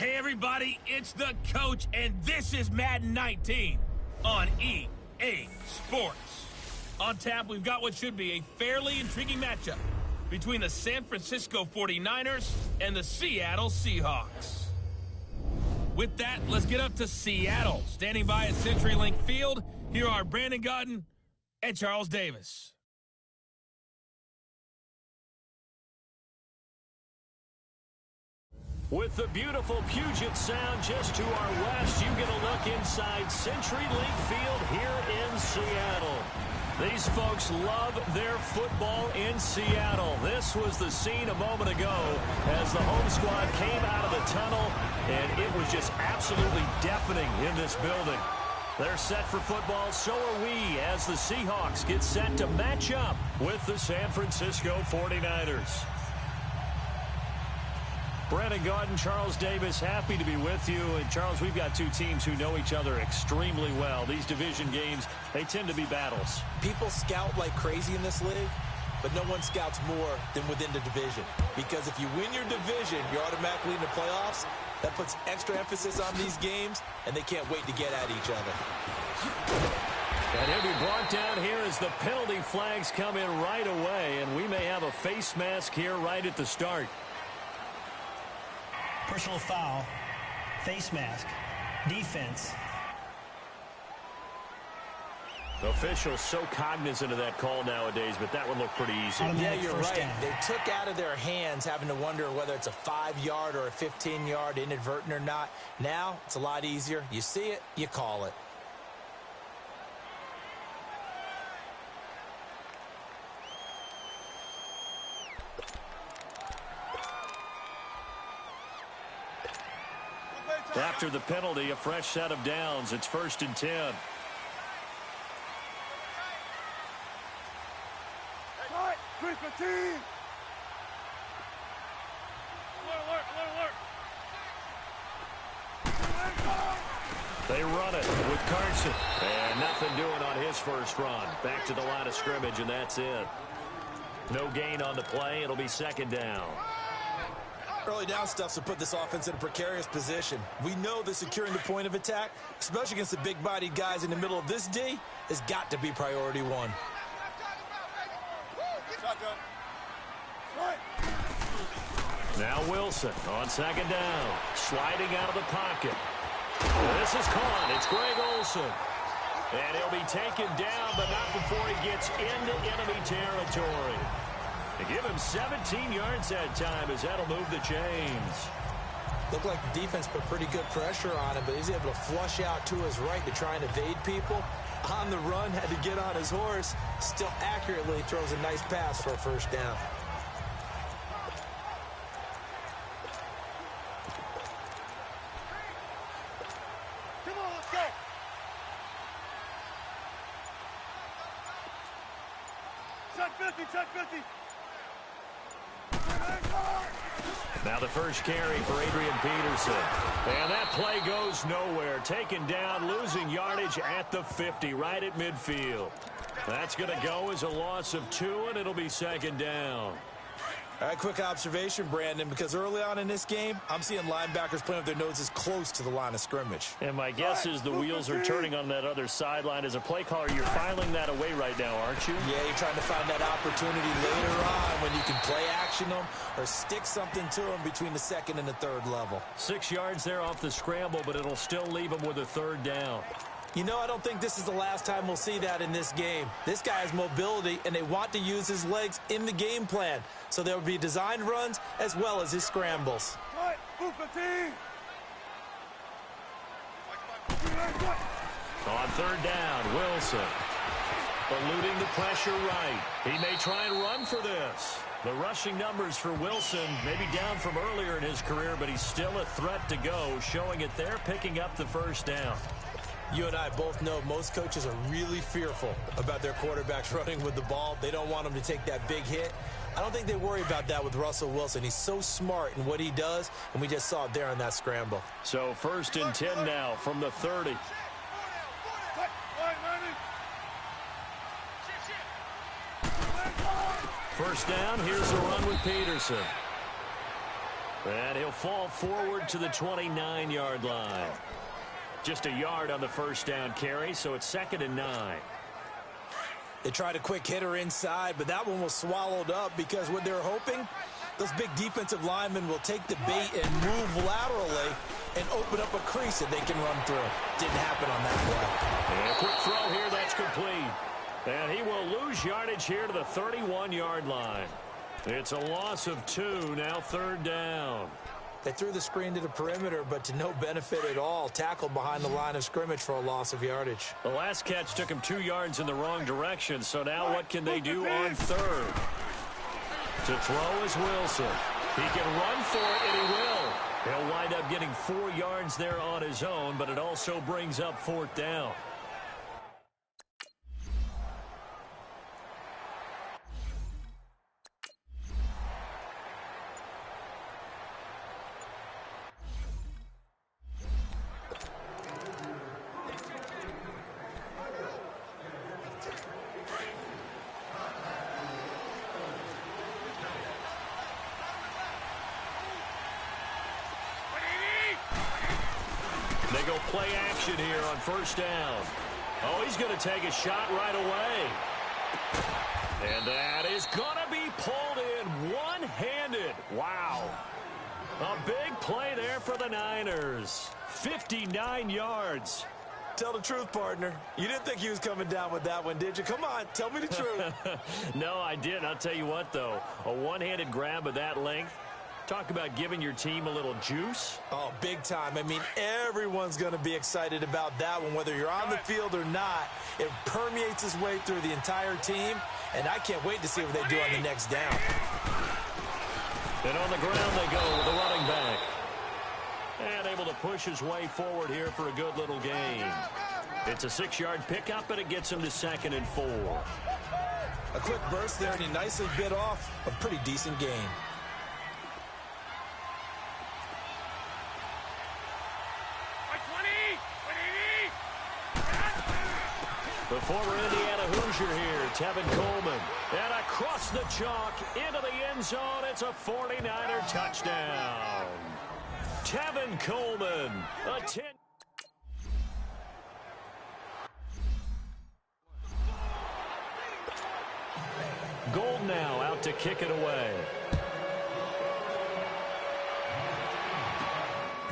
Hey everybody, it's the coach, and this is Madden 19 on EA Sports. On tap, we've got what should be a fairly intriguing matchup between the San Francisco 49ers and the Seattle Seahawks. With that, let's get up to Seattle. Standing by at CenturyLink Field, here are Brandon Gaudin and Charles Davis. With the beautiful Puget Sound just to our west, you get a look inside CenturyLink Field here in Seattle. These folks love their football in Seattle. This was the scene a moment ago as the home squad came out of the tunnel, and it was just absolutely deafening in this building. They're set for football, so are we, as the Seahawks get set to match up with the San Francisco 49ers. Brandon Gaudin, Charles Davis, happy to be with you. And, Charles, we've got two teams who know each other extremely well. These division games, they tend to be battles. People scout like crazy in this league, but no one scouts more than within the division. Because if you win your division, you're automatically in the playoffs. That puts extra emphasis on these games, and they can't wait to get at each other. And he'll be brought down here as the penalty flags come in right away, and we may have a face mask here right at the start. Personal foul, face mask, defense. The officials so cognizant of that call nowadays, but that would look pretty easy. Yeah, you're right. They took out of their hands having to wonder whether it's a 5-yard or a 15-yard, inadvertent or not. Now, it's a lot easier. You see it, you call it. After the penalty, a fresh set of downs. It's 1st and 10. Alert, They run it with Carson. And nothing doing on his first run. Back to the line of scrimmage, and that's it. No gain on the play. It'll be 2nd down. Early down stuff to put this offense in a precarious position. We know that securing the point of attack, especially against the big-bodied guys in the middle of this D, has got to be priority one. Now Wilson on 2nd down. Sliding out of the pocket. This is caught. It's Greg Olsen. And he'll be taken down, but not before he gets into enemy territory. They give him 17 yards that time as that'll move the chains. Looked like the defense put pretty good pressure on him, but he's able to flush out to his right to try and evade people. On the run, had to get on his horse. Still accurately throws a nice pass for a 1st down. come on, let's go. Check 50, check 50. Now the first carry for Adrian Peterson. And that play goes nowhere. Taken down, losing yardage at the 50, right at midfield. That's going to go as a loss of 2, and it'll be 2nd down. All right, quick observation, Brandon, because early on in this game, I'm seeing linebackers playing with their noses close to the line of scrimmage. And my guess is the wheels are turning on that other sideline. As a play caller, you're filing that away right now, aren't you? Yeah, you're trying to find that opportunity later on when you can play action them or stick something to them between the 2nd and the 3rd level. 6 yards there off the scramble, but it'll still leave them with a 3rd down. You know, I don't think this is the last time we'll see that in this game. This guy has mobility, and they want to use his legs in the game plan. So there will be designed runs as well as his scrambles. On 3rd down, Wilson. Eluding the pressure right. He may try and run for this. The rushing numbers for Wilson may be down from earlier in his career, but he's still a threat to go, showing it there, picking up the 1st down. You and I both know most coaches are really fearful about their quarterbacks running with the ball. They don't want them to take that big hit. I don't think they worry about that with Russell Wilson. He's so smart in what he does, and we just saw it there on that scramble. So 1st and 10 now from the 30. First down, here's the run with Peterson. And he'll fall forward to the 29-yard line. Just a yard on the first down carry, so it's 2nd and 9. They tried a quick hitter inside, but that one was swallowed up because what they're hoping, those big defensive linemen will take the bait and move laterally and open up a crease that they can run through. Didn't happen on that play. And a quick throw here, that's complete. And he will lose yardage here to the 31-yard line. It's a loss of 2, now 3rd down. They threw the screen to the perimeter, but to no benefit at all. Tackled behind the line of scrimmage for a loss of yardage. The last catch took him 2 yards in the wrong direction, so now what can they do on 3rd? To throw is Wilson. He can run for it, and he will. He'll wind up getting 4 yards there on his own, but it also brings up 4th down. They go play action here on 1st down. Oh, he's going to take a shot right away. And that is going to be pulled in one-handed. Wow. A big play there for the Niners. 59 yards. Tell the truth, partner. You didn't think he was coming down with that one, did you? Come on, tell me the truth. No, I didn't. I'll tell you what, though. A one-handed grab of that length. Talk about giving your team a little juice. Oh, big time. I mean, everyone's going to be excited about that one, whether you're on the field or not. It permeates its way through the entire team, and I can't wait to see what they do on the next down. And on the ground they go with the running back. And able to push his way forward here for a good little gain. It's a 6-yard pickup, and it gets him to 2nd and 4. A quick burst there, and he nicely bit off a pretty decent gain. The former Indiana Hoosier here, Tevin Coleman. And across the chalk into the end zone. It's a 49er touchdown. Tevin Coleman, a 10. Gold now out to kick it away.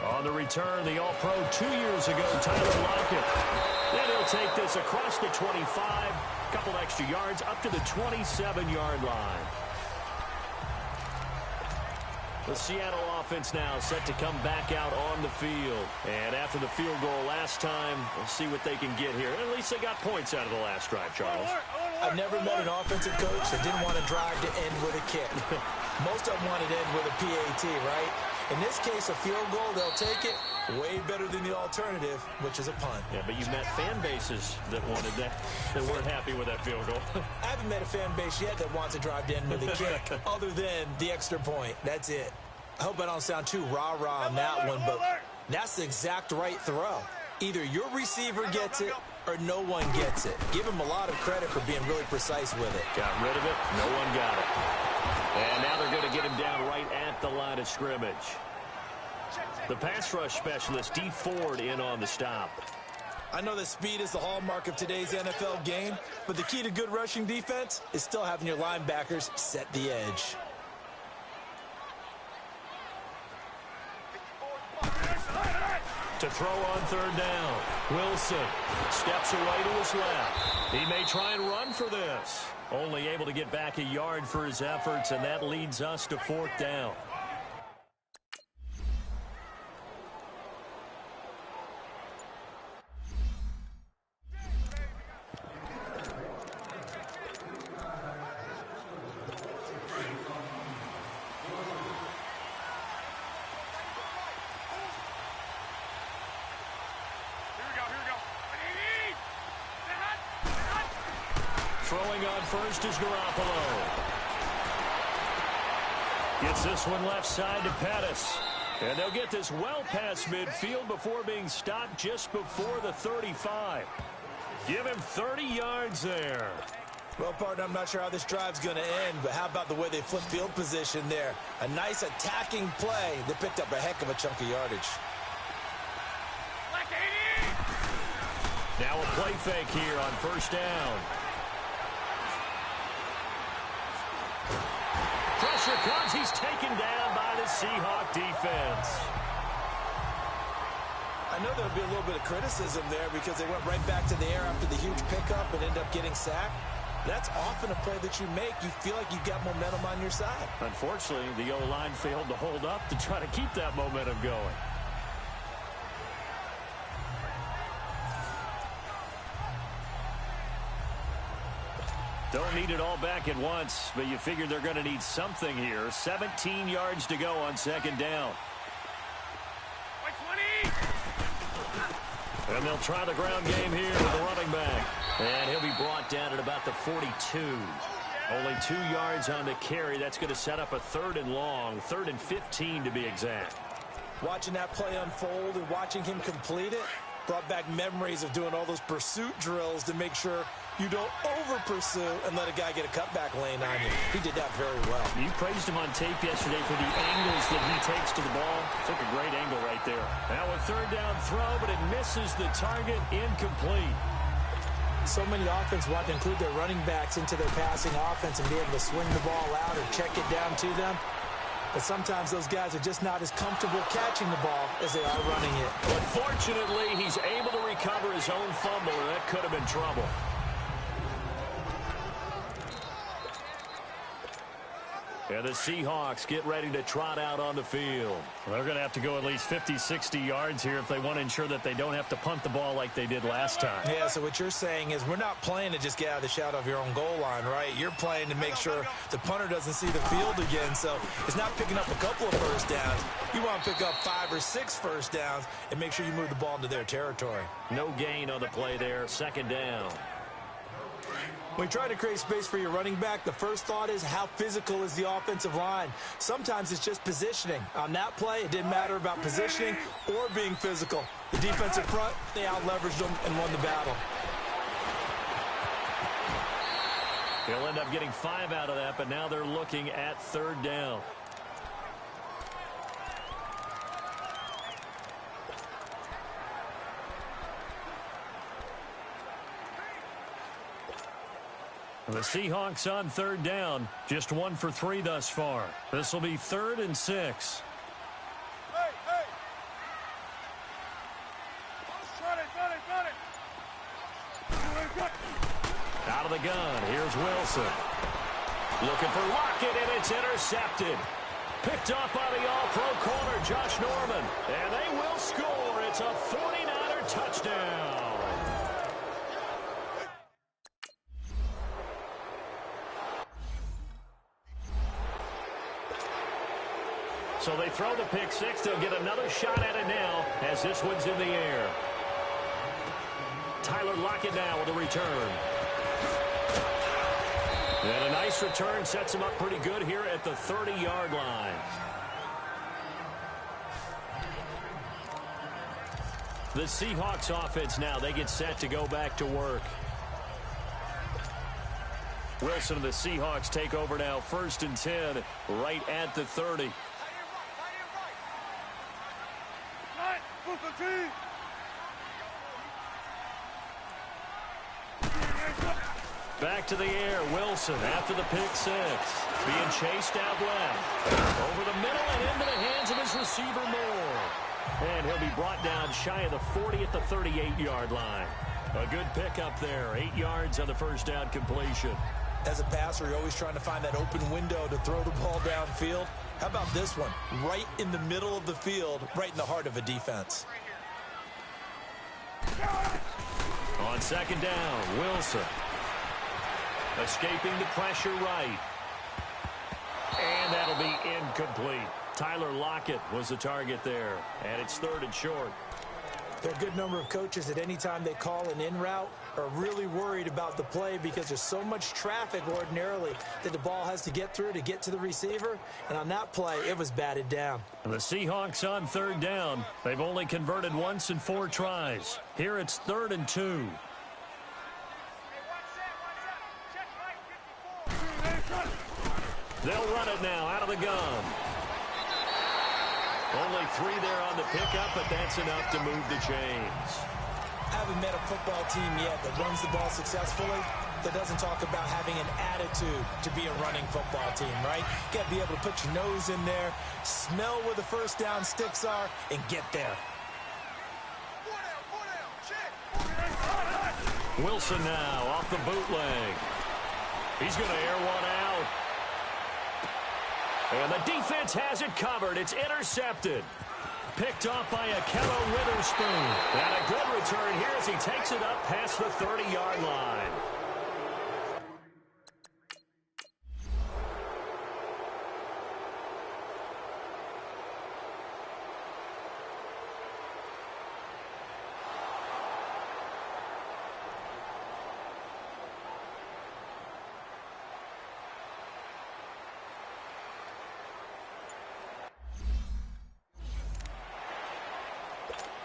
On the return, the All-Pro 2 years ago, Tyler Lockett. Then he'll take this across the 25, a couple extra yards, up to the 27-yard line. The Seattle offense now set to come back out on the field. And after the field goal last time, we'll see what they can get here. At least they got points out of the last drive, Charles. I've never met an offensive coach that didn't want to drive to end with a kick. Most of them wanted to end with a PAT, right? In this case, a field goal, they'll take it. Way better than the alternative, which is a punt. Yeah, but you've met fan bases that wanted that, that weren't happy with that field goal. I haven't met a fan base yet that wants to drive to end with a kick, other than the extra point. That's it. I hope I don't sound too rah-rah on that one, but that's the exact right throw. Either your receiver gets it or no one gets it. Give him a lot of credit for being really precise with it. Got rid of it. No one got it. And now they're going to get him down right at the line of scrimmage. The pass rush specialist, D. Ford, in on the stop. I know that speed is the hallmark of today's NFL game, but the key to good rushing defense is still having your linebackers set the edge. To throw on 3rd down. Wilson steps away to his left. He may try and run for this. Only able to get back a yard for his efforts, and that leads us to 4th down. Throwing on first is Garoppolo. Gets this one left side to Pettis. And they'll get this well past midfield before being stopped just before the 35. Give him 30 yards there. Well, partner, I'm not sure how this drive's going to end, but how about the way they flip field position there? A nice attacking play. They picked up a heck of a chunk of yardage. Now a play fake here on first down. Pressure comes. He's taken down by the Seahawk defense. I know there'll be a little bit of criticism there because they went right back to the air after the huge pickup and ended up getting sacked. That's often a play that you make. You feel like you've got momentum on your side. Unfortunately, the O-line failed to hold up to try to keep that momentum going. Don't need it all back at once, but you figure they're going to need something here. 17 yards to go on second down. And they'll try the ground game here with the running back. And he'll be brought down at about the 42. Only 2 yards on the carry. That's going to set up a 3rd and long, 3rd and 15 to be exact. Watching that play unfold and watching him complete it brought back memories of doing all those pursuit drills to make sure you don't over-pursue and let a guy get a cutback lane on you. He did that very well. You praised him on tape yesterday for the angles that he takes to the ball. Took a great angle right there. Now a 3rd down throw, but it misses the target. Incomplete. So many offense want to include their running backs into their passing offense and be able to swing the ball out or check it down to them. But sometimes those guys are just not as comfortable catching the ball as they are running it. But fortunately, he's able to recover his own fumble, and that could have been trouble. And the Seahawks get ready to trot out on the field. They're going to have to go at least 50, 60 yards here if they want to ensure that they don't have to punt the ball like they did last time. Yeah, so what you're saying is we're not playing to just get out of the shadow of your own goal line, right? You're playing to make sure the punter doesn't see the field again. So it's not picking up a couple of first downs. You want to pick up 5 or 6 first downs and make sure you move the ball into their territory. No gain on the play there. 2nd down. When you try to create space for your running back, the first thought is how physical is the offensive line? Sometimes it's just positioning. On that play, it didn't matter about positioning or being physical. The defensive front, they out-leveraged them and won the battle. They'll end up getting 5 out of that, but now they're looking at 3rd down. The Seahawks on 3rd down, just 1 for 3 thus far. This will be 3rd and 6. Hey, hey. Run it. Out of the gun, here's Wilson. Looking for Lockett, and it's intercepted. Picked up by the all-pro corner, Josh Norman. And they will score. It's a 49er touchdown. So they throw the pick 6. They'll get another shot at it now as this one's in the air. Tyler Lockett now with a return. And a nice return sets him up pretty good here at the 30-yard line. The Seahawks offense now, they get set to go back to work. Wilson and the Seahawks take over now, 1st and 10, right at the 30. Back to the air, Wilson after the pick 6. Being chased out left. Over the middle and into the hands of his receiver Moore. And he'll be brought down shy of the 40 at the 38-yard line. A good pickup there, 8 yards on the first down completion. As a passer, you're always trying to find that open window to throw the ball downfield. How about this one? Right in the middle of the field, right in the heart of a defense. On 2nd down, Wilson. Escaping the pressure right. And that'll be incomplete. Tyler Lockett was the target there. And it's 3rd and short. There are a good number of coaches that any time they call an in route are really worried about the play because there's so much traffic ordinarily that the ball has to get through to get to the receiver. And on that play, it was batted down. The Seahawks on 3rd down. They've only converted once in 4 tries. Here it's 3rd and 2. They'll run it now out of the gun. Only 3 there on the pickup, but that's enough to move the chains. Haven't met a football team yet that runs the ball successfully that doesn't talk about having an attitude to be a running football team, right? You got to be able to put your nose in there, smell where the first down sticks are, and get there. Wilson now off the bootleg. He's going to air one out. And the defense has it covered. It's intercepted. Picked off by Akello Witherspoon. And a good return here as he takes it up past the 30-yard line.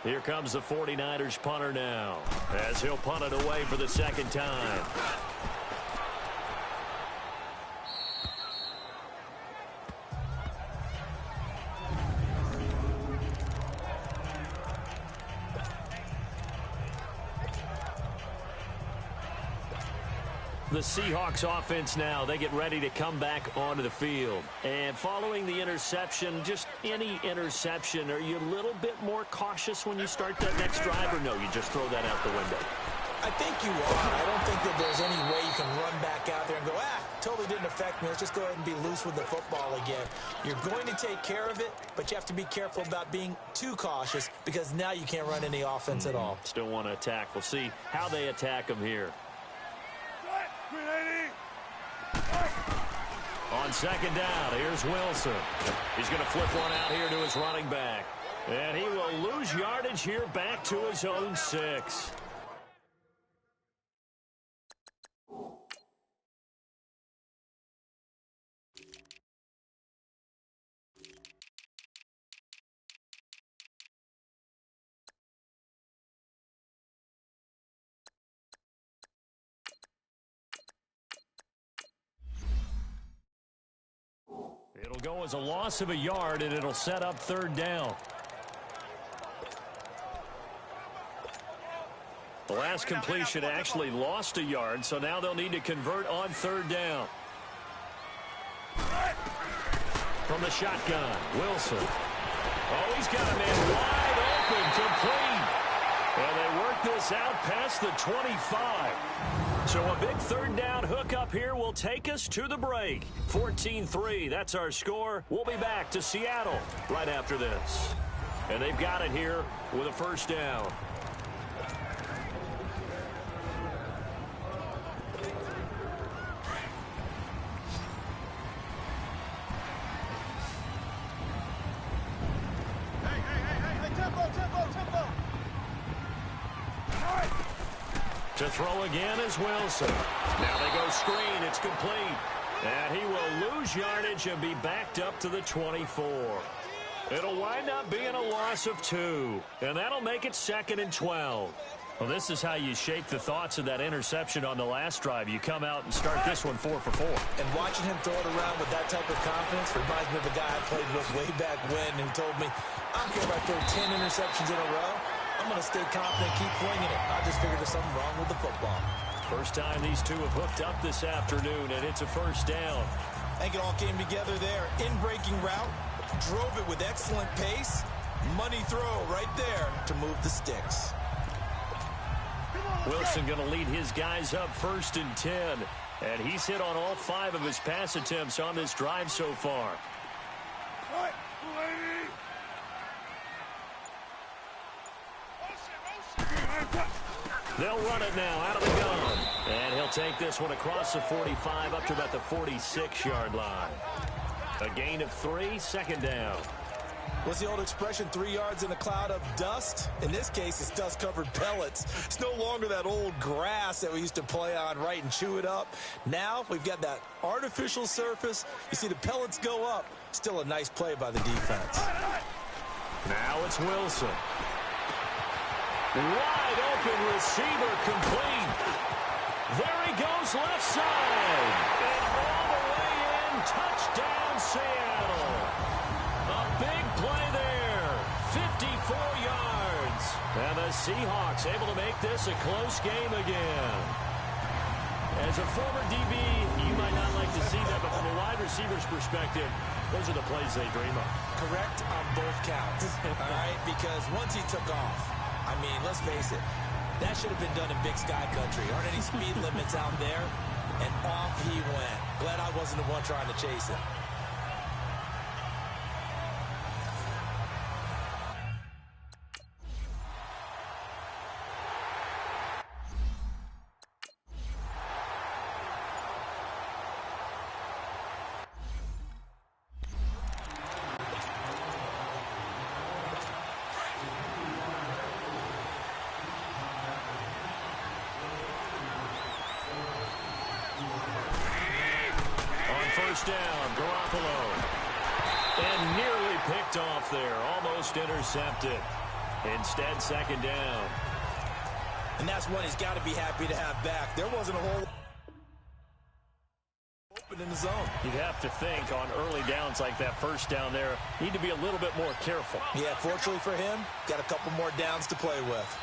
Here comes the 49ers punter now, as he'll punt it away for the second time. The Seahawks offense now, they get ready to come back onto the field. And following the interception, just any interception, are you a little bit more cautious when you start that next drive, or no, you just throw that out the window? I think you are. I don't think that there's any way you can run back out there and go, totally didn't affect me. Let's just go ahead and be loose with the football again. You're going to take care of it, but you have to be careful about being too cautious because now you can't run any offense at all. Still want to attack. We'll see how they attack them here. On second down, here's Wilson. He's going to flip one out here to his running back. And he will lose yardage here back to his own 6. It'll go as a loss of a yard, and it'll set up third down. The last completion actually lost a yard, so now they'll need to convert on third down. From the shotgun, Wilson. Oh, he's got a man wide open, complete. And they work this out past the 25. So a big third down hook up here will take us to the break. 14-3, that's our score. We'll be back to Seattle right after this. And they've got it here with a first down. To throw again is Wilson. Now they go screen. It's complete. And he will lose yardage and be backed up to the 24. It'll wind up being a loss of 2. And that'll make it 2nd and 12. Well, this is how you shape the thoughts of that interception on the last drive. You come out and start this one 4 for 4. And watching him throw it around with that type of confidence reminds me of a guy I played with way back when who told me, I don't care if I throw 10 interceptions in a row. I'm going to stay confident, keep winging it. I just figured there's something wrong with the football. First time these two have hooked up this afternoon, and it's a first down. I think it all came together there. In-breaking route, drove it with excellent pace. Money throw right there to move the sticks. Wilson going to lead his guys up 1st and 10. And he's hit on all 5 of his pass attempts on this drive so far. They'll run it now out of the gun. And he'll take this one across the 45 up to about the 46-yard line. A gain of 3, 2nd down. What's the old expression, 3 yards in a cloud of dust? In this case, it's dust-covered pellets. It's no longer that old grass that we used to play on, right, and chew it up. Now we've got that artificial surface. You see the pellets go up. Still a nice play by the defense. Now it's Wilson. Wide open receiver complete. There he goes left side. And all the way in touchdown, Seattle. A big play there. 54 yards. And the Seahawks able to make this a close game again. As a former DB, you might not like to see that, but from a wide receiver's perspective, those are the plays they dream of. Correct on both counts, all right? Because once he took off, I mean, let's face it, that should have been done in Big Sky Country. Aren't any speed limits out there? And off he went. Glad I wasn't the one trying to chase him. First down, Garoppolo. And nearly picked off there. Almost intercepted. Instead, second down. And that's one he's got to be happy to have back. There wasn't a whole open in the zone. You'd have to think on early downs like that first down there, need to be a little bit more careful. Yeah, fortunately for him, got a couple more downs to play with.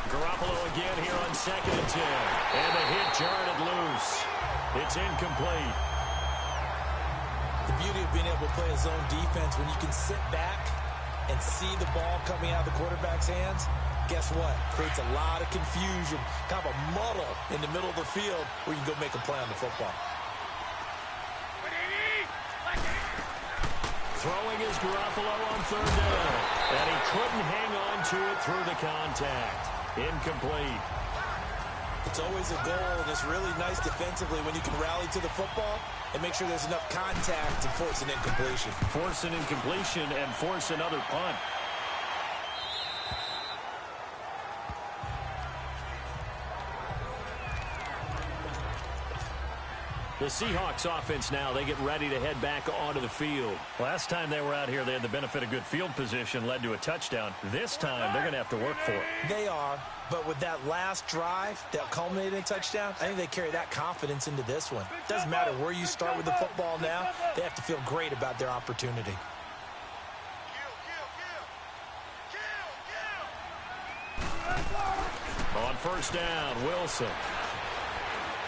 Garoppolo again here on 2nd and 10. And the hit jarred loose. It's incomplete. The beauty of being able to play a zone defense when you can sit back and see the ball coming out of the quarterback's hands, guess what? Creates a lot of confusion, kind of a muddle in the middle of the field where you can go make a play on the football. Throwing is Garoppolo on 3rd down. And he couldn't hang on to it through the contact. Incomplete. It's always a goal, and it's really nice defensively when you can rally to the football and make sure there's enough contact to force an incompletion. Force an incompletion and force another punt. The Seahawks offense now, they get ready to head back onto the field. Last time they were out here, they had the benefit of good field position, led to a touchdown. This time, they're going to have to work for it. They are, but with that last drive, that culminating touchdown, I think they carry that confidence into this one. Doesn't matter where you start with the football now, they have to feel great about their opportunity. On first down, Wilson.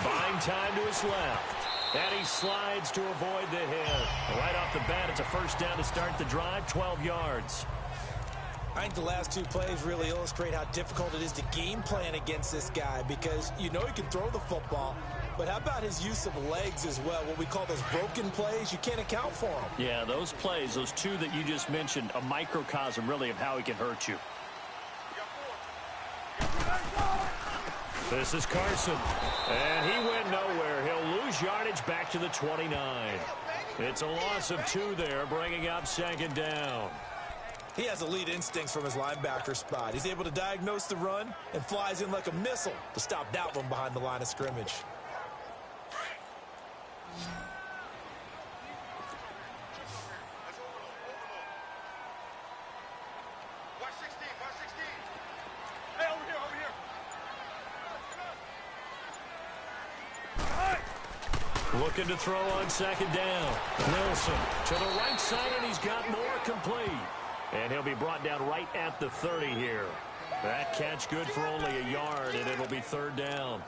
Buying time to his left. And he slides to avoid the hit. Right off the bat, it's a first down to start the drive, 12 yards. I think the last two plays really illustrate how difficult it is to game plan against this guy because you know he can throw the football, but how about his use of legs as well? What we call those broken plays, you can't account for them. Yeah, those plays, those two that you just mentioned, a microcosm really of how he can hurt you. This is Carson, and he went nowhere. He'll lose yardage back to the 29. It's a loss of 2 there, bringing up second down. He has elite instincts from his linebacker spot. He's able to diagnose the run and flies in like a missile to stop that one behind the line of scrimmage. Looking to throw on second down. Wilson to the right side, and he's got more complete. And he'll be brought down right at the 30 here. That catch good for only a yard, and it'll be third down.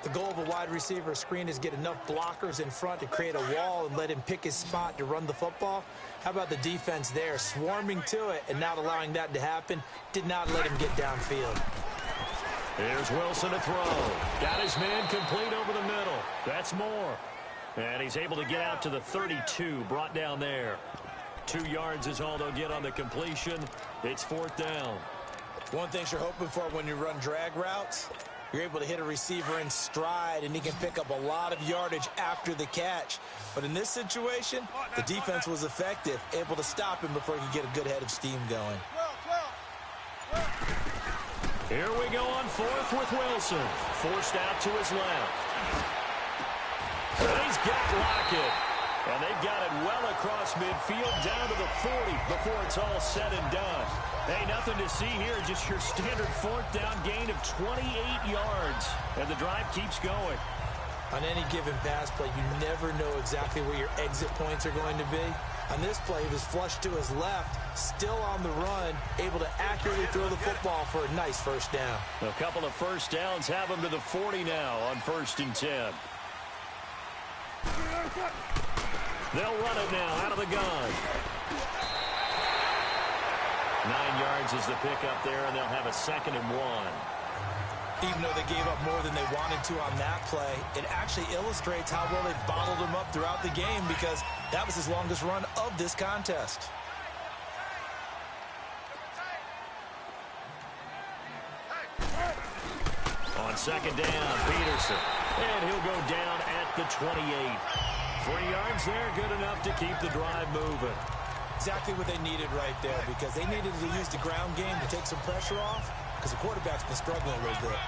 The goal of a wide receiver screen is get enough blockers in front to create a wall and let him pick his spot to run the football. How about the defense there, swarming to it and not allowing that to happen? Did not let him get downfield. Here's Wilson to throw. Got his man complete over the middle. That's more. And he's able to get out to the 32, brought down there. 2 yards is all they'll get on the completion. It's fourth down. One thing you're hoping for when you run drag routes, you're able to hit a receiver in stride, and he can pick up a lot of yardage after the catch. But in this situation, the defense was effective, able to stop him before he could get a good head of steam going. Here we go on fourth with Wilson. Forced out to his left. And he's got Lockett. And they've got it well across midfield down to the 40 before it's all said and done. Hey, nothing to see here, just your standard fourth down gain of 28 yards. And the drive keeps going. On any given pass play, you never know exactly where your exit points are going to be. On this play, he was flushed to his left, still on the run, able to accurately throw the football for a nice first down. A couple of first downs have him to the 40 now on 1st and 10. They'll run it now out of the gun. 9 yards is the pickup there, and they'll have a 2nd and 1. Even though they gave up more than they wanted to on that play, it actually illustrates how well they bottled him up throughout the game because that was his longest run of this contest. On 2nd down, Peterson. And he'll go down at the 28. 3 yards there, good enough to keep the drive moving. Exactly what they needed right there because they needed to use the ground game to take some pressure off because the quarterback's been struggling a little bit.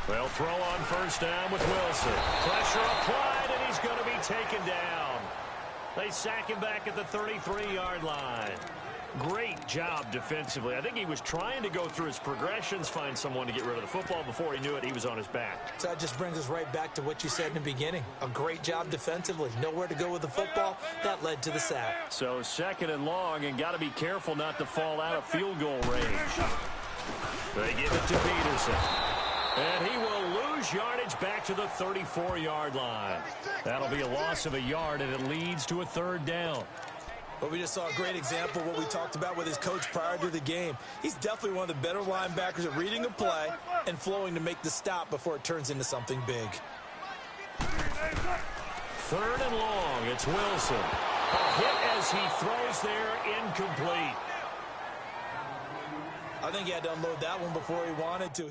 They'll throw on 1st down with Wilson. Pressure applied, and he's going to be taken down. They sack him back at the 33-yard line. Great job defensively. I think he was trying to go through his progressions, find someone to get rid of the football. Before he knew it, he was on his back. So that just brings us right back to what you said in the beginning. A great job defensively. Nowhere to go with the football. That led to the sack. So 2nd and long, and got to be careful not to fall out of field goal range. They give it to Peterson. And he will lose yardage back to the 34-yard line. That'll be a loss of a yard, and it leads to a 3rd down. But we just saw a great example of what we talked about with his coach prior to the game. He's definitely one of the better linebackers at reading a play and flowing to make the stop before it turns into something big. 3rd and long, it's Wilson. A hit as he throws there, incomplete. I think he had to unload that one before he wanted to.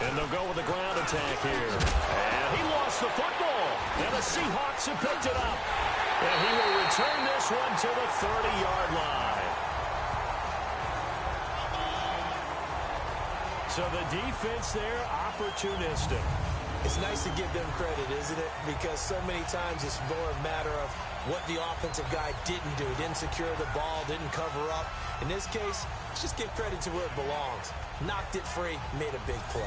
And they'll go with the ground attack here. And he lost the football. And the Seahawks have picked it up. And he will return this one to the 30-yard line. So the defense there, opportunistic. It's nice to give them credit, isn't it? Because so many times it's more a matter of what the offensive guy didn't do. Didn't secure the ball, didn't cover up. In this case, let's just give credit to where it belongs. Knocked it free, made a big play.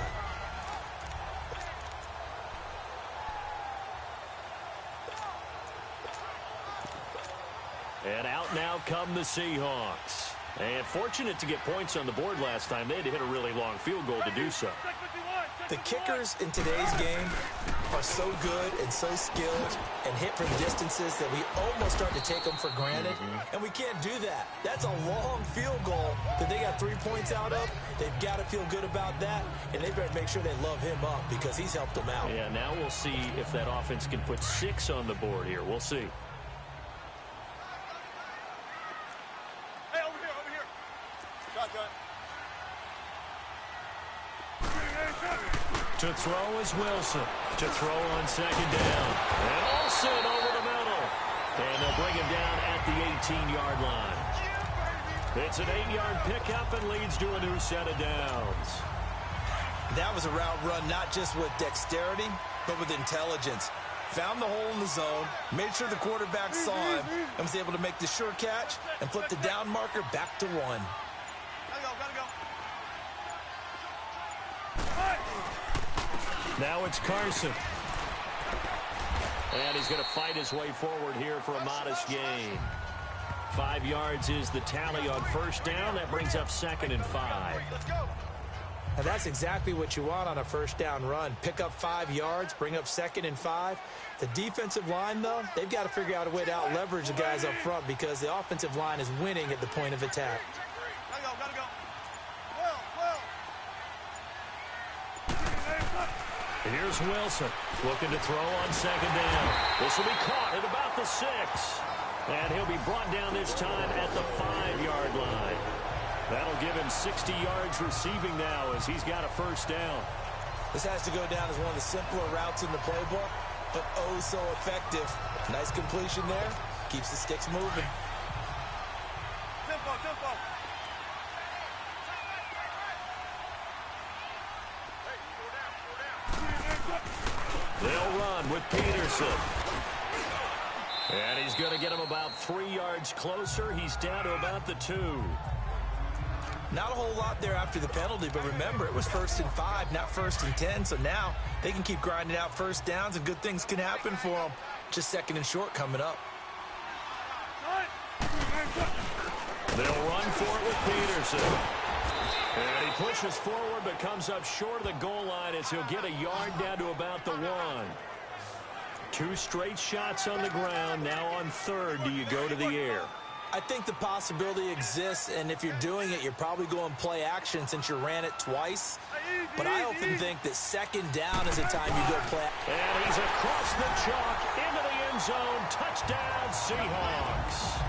And out now come the Seahawks. And fortunate to get points on the board last time. They had to hit a really long field goal to do so. The kickers in today's game are so good and so skilled and hit from distances that we almost start to take them for granted. And we can't do that. That's a long field goal that they got 3 points out of. They've got to feel good about that, and they better make sure they love him up because he's helped them out. Yeah, now we'll see if that offense can put 6 on the board here. We'll see. Hey, over here. Shotgun. To throw is Wilson. To throw on 2nd down. And Olsen over the middle. And they'll bring him down at the 18-yard line. It's an 8-yard pickup and leads to a new set of downs. That was a route run not just with dexterity, but with intelligence. Found the hole in the zone, made sure the quarterback saw him, and was able to make the sure catch and flip the down marker back to 1. Gotta go. Now it's Carson. And he's going to fight his way forward here for a modest gain. 5 yards is the tally on 1st down. That brings up 2nd and 5. Let's go. And that's exactly what you want on a 1st down run. Pick up 5 yards, bring up 2nd and 5. The defensive line, though, they've got to figure out a way to out-leverage the guys up front because the offensive line is winning at the point of attack. Gotta go. Well. Here's Wilson looking to throw on second down. This will be caught at about the 6. And he'll be brought down this time at the 5-yard line. That'll give him 60 yards receiving now as he's got a first down. This has to go down as one of the simpler routes in the playbook, but oh so effective. Nice completion there. Keeps the sticks moving. Tempo, tempo. They'll run with Peterson. And he's going to get him about 3 yards closer. He's down to about the 2. Not a whole lot there after the penalty, but remember, it was 1st and 5, not 1st and 10, so now they can keep grinding out first downs and good things can happen for them. Just 2nd and short coming up. They'll run for it with Peterson. And he pushes forward but comes up short of the goal line as he'll get a yard down to about the 1. 2 straight shots on the ground. Now on 3rd, do you go to the air? I think the possibility exists, and if you're doing it, you're probably going play action since you ran it twice. But I often think that 2nd down is a time you go play. And he's across the chalk into the end zone. Touchdown, Seahawks.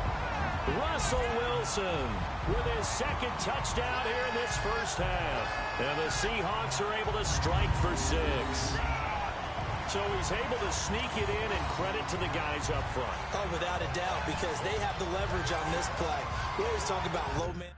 Russell Wilson with his 2nd touchdown here in this first half. And the Seahawks are able to strike for 6. So he's able to sneak it in, and credit to the guys up front. Oh, without a doubt, because they have the leverage on this play. We always talk about low man.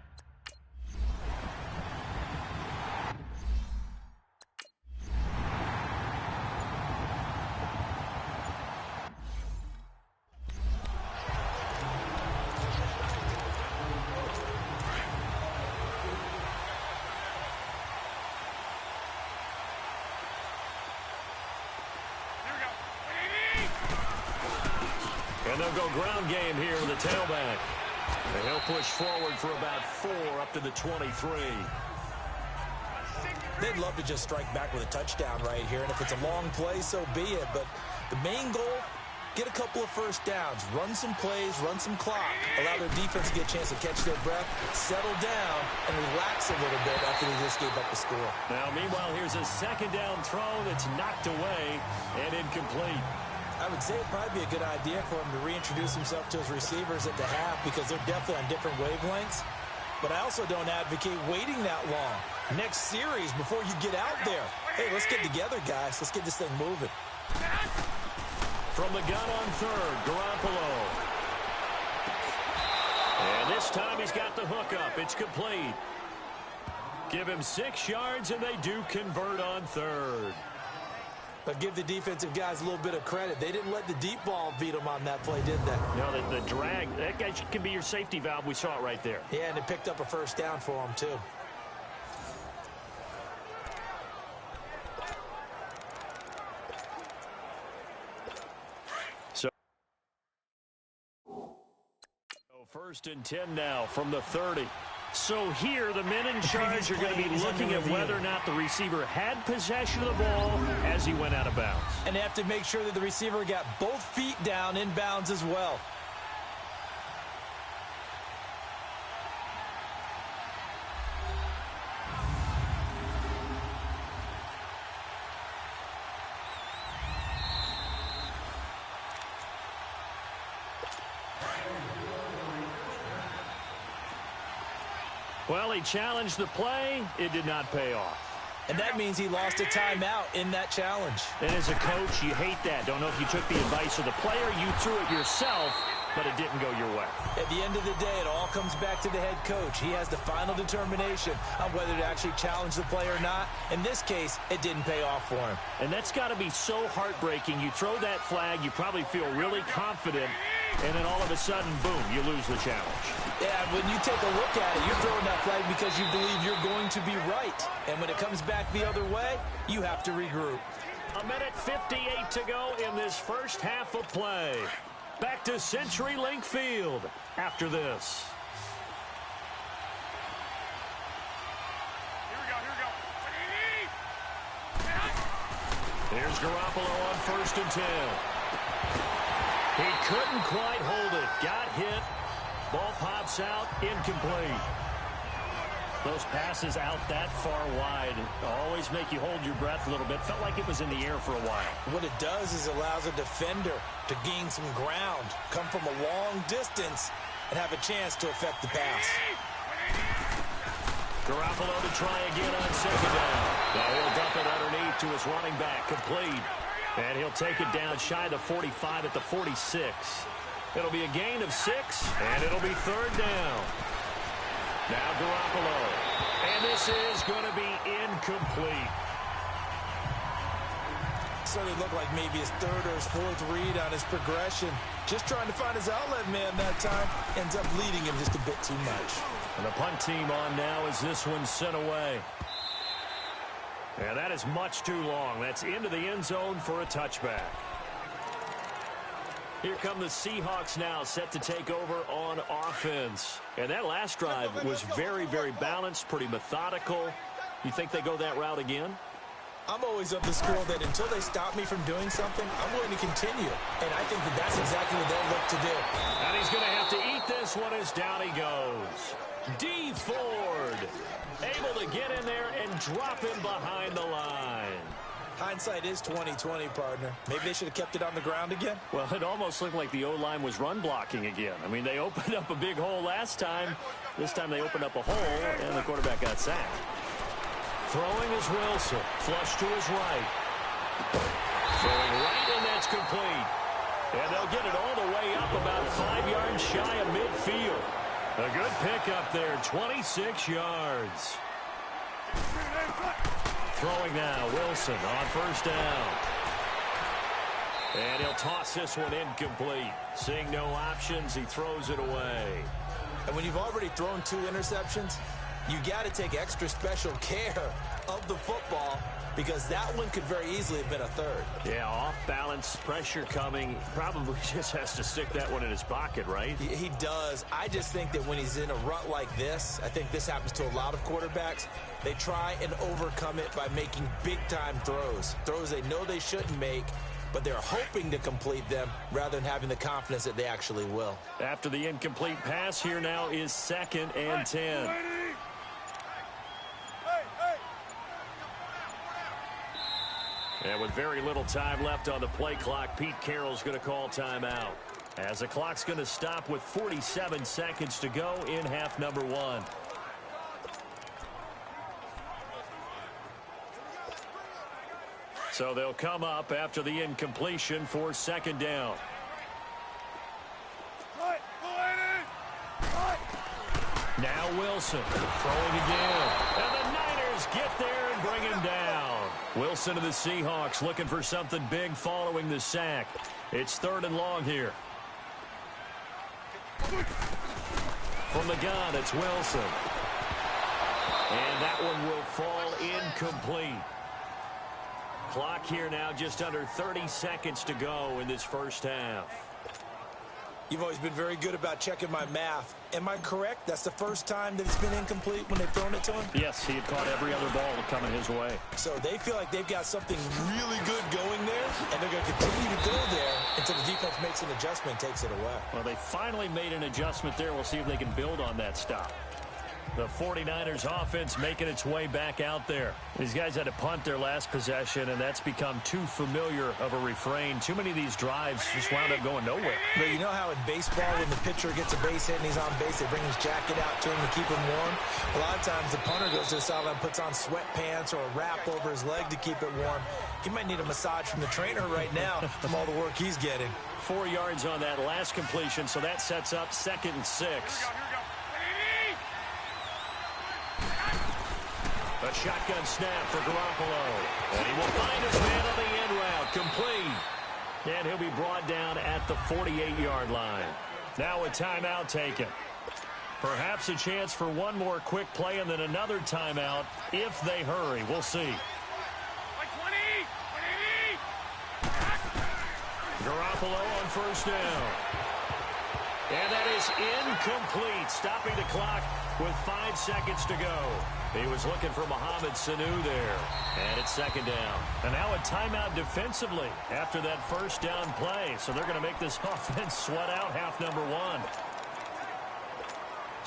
And they'll go ground game here with the tailback. And he'll push forward for about 4 up to the 23. They'd love to just strike back with a touchdown right here, and if it's a long play, so be it. But the main goal, get a couple of first downs, run some plays, run some clock, allow their defense to get a chance to catch their breath, settle down, and relax a little bit after they just gave up the score. Now, meanwhile, here's a 2nd down throw that's knocked away and incomplete. I would say it'd probably be a good idea for him to reintroduce himself to his receivers at the half because they're definitely on different wavelengths. But I also don't advocate waiting that long. Next series, before you get out there, hey, let's get together, guys. Let's get this thing moving. From the gun on 3rd, Garoppolo. And this time he's got the hookup. It's complete. Give him 6 yards, and they do convert on 3rd. But give the defensive guys a little bit of credit. They didn't let the deep ball beat them on that play, did they? No, the drag, that guy can be your safety valve. We saw it right there. Yeah, and it picked up a first down for them, too. So 1st and 10 now from the 30. So here, the men in charge are going to be looking at whether or not the receiver had possession of the ball as he went out of bounds. And they have to make sure that the receiver got both feet down in bounds as well. Well, he challenged the play. It did not pay off. And that means he lost a timeout in that challenge. And as a coach, you hate that. Don't know if you took the advice of the player. You threw it yourself, but it didn't go your way. At the end of the day, it all comes back to the head coach. He has the final determination on whether to actually challenge the play or not. In this case, it didn't pay off for him. And that's got to be so heartbreaking. You throw that flag, you probably feel really confident, and then all of a sudden, boom, you lose the challenge. Yeah, when you take a look at it, you're throwing that flag because you believe you're going to be right. And when it comes back the other way, you have to regroup. 1:58 to go in this first half of play. Back to CenturyLink Field after this. Here we go. Here's Garoppolo on 1st and 10. He couldn't quite hold it. Got hit. Ball pops out. Incomplete. Those passes out that far wide always make you hold your breath a little bit. Felt like it was in the air for a while. What it does is allows a defender to gain some ground, come from a long distance, and have a chance to affect the pass. Garoppolo to try again on second down. Now he'll dump it underneath to his running back, complete. And he'll take it down shy of the 45 at the 46. It'll be a gain of 6, and it'll be third down. Now Garoppolo. And this is going to be incomplete. Certainly looked like maybe his third or his fourth read on his progression. Just trying to find his outlet man that time. Ends up leading him just a bit too much. And the punt team on now as this one's sent away. And that is much too long. That's into the end zone for a touchback. Here come the Seahawks now, set to take over on offense. And that last drive was very, very balanced, pretty methodical. You think they go that route again? I'm always of the school that until they stop me from doing something, I'm going to continue. And I think that that's exactly what they'll look to do. And he's going to have to eat this one as down he goes. D. Ford able to get in there and drop him behind the line. Hindsight is 20/20, partner. Maybe they should have kept it on the ground again. Well, it almost looked like the O-line was run blocking again. I mean, they opened up a big hole last time. This time they opened up a hole, and the quarterback got sacked. Throwing is Wilson. Flush to his right. Throwing right, and that's complete. And they'll get it all the way up about 5 yards shy of midfield. A good pickup there, 26 yards. Throwing now, Wilson on first down. And he'll toss this one incomplete. Seeing no options, he throws it away. And when you've already thrown 2 interceptions, you got to take extra special care of the football because that one could very easily have been a third. Yeah, off balance, pressure coming. Probably just has to stick that one in his pocket, right? He does. I just think that when he's in a rut like this, I think this happens to a lot of quarterbacks, they try and overcome it by making big-time throws. Throws they know they shouldn't make, but they're hoping to complete them rather than having the confidence that they actually will. After the incomplete pass, here now is 2nd and 10. And with very little time left on the play clock, Pete Carroll's going to call timeout. As the clock's going to stop with 47 seconds to go in half number 1. So they'll come up after the incompletion for 2nd down. Now Wilson throwing again. And the Niners get there and bring him down. Wilson of the Seahawks looking for something big following the sack. It's 3rd and long here. From the gun, it's Wilson. And that one will fall incomplete. Clock here now just under 30 seconds to go in this first half. You've always been very good about checking my math. Am I correct? That's the first time that it's been incomplete when they've thrown it to him? Yes, he had caught every other ball coming his way. So they feel like they've got something really good going there, and they're going to continue to go there until the defense makes an adjustment and takes it away. Well, they finally made an adjustment there. We'll see if they can build on that stop. The 49ers offense making its way back out there. These guys had to punt their last possession, and that's become too familiar of a refrain. Too many of these drives just wound up going nowhere. But you know how in baseball, when the pitcher gets a base hit and he's on base, they bring his jacket out to him to keep him warm? A lot of times the punter goes to the sideline, puts on sweatpants or a wrap over his leg to keep it warm. He might need a massage from the trainer right now from all the work he's getting. 4 yards on that last completion, so that sets up 2nd and 6. A shotgun snap for Garoppolo. And he will find his man on the end route. Complete. And he'll be brought down at the 48-yard line. Now a timeout taken. Perhaps a chance for one more quick play and then another timeout if they hurry. We'll see. Garoppolo on first down. And that is incomplete, stopping the clock with 5 seconds to go. He was looking for Mohamed Sanu there. And it's 2nd down. And now a timeout defensively after that first down play. So they're going to make this offense sweat out half number 1.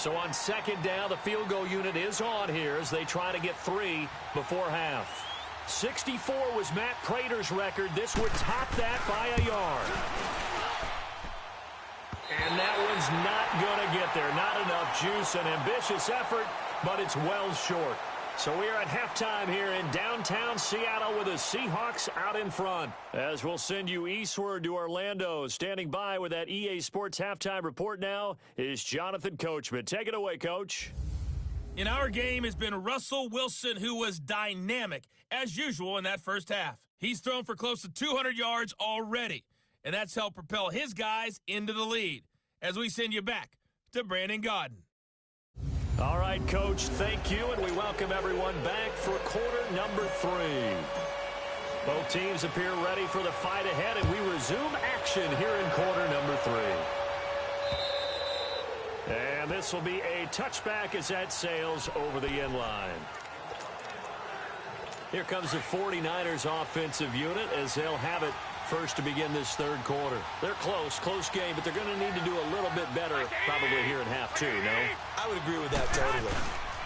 So on second down, the field goal unit is on here as they try to get 3 before half. 64 was Matt Prater's record. This would top that by a yard. And that one's not going to get there. Not enough juice. An ambitious effort, but it's well short. So we are at halftime here in downtown Seattle with the Seahawks out in front. As we'll send you eastward to Orlando. Standing by with that EA Sports halftime report now is Jonathan Coachman. Take it away, Coach. In our game has been Russell Wilson, who was dynamic, as usual, in that first half. He's thrown for close to 200 yards already, and that's helped propel his guys into the lead. As we send you back to Brandon Gaudin. All right, Coach, thank you, and we welcome everyone back for quarter number 3. Both teams appear ready for the fight ahead, and we resume action here in quarter number 3. And this will be a touchback as that sails over the end line. Here comes the 49ers offensive unit as they'll have it first to begin this third quarter. They're close game, but they're going to need to do a little bit better probably here in half 2, no? I would agree with that totally.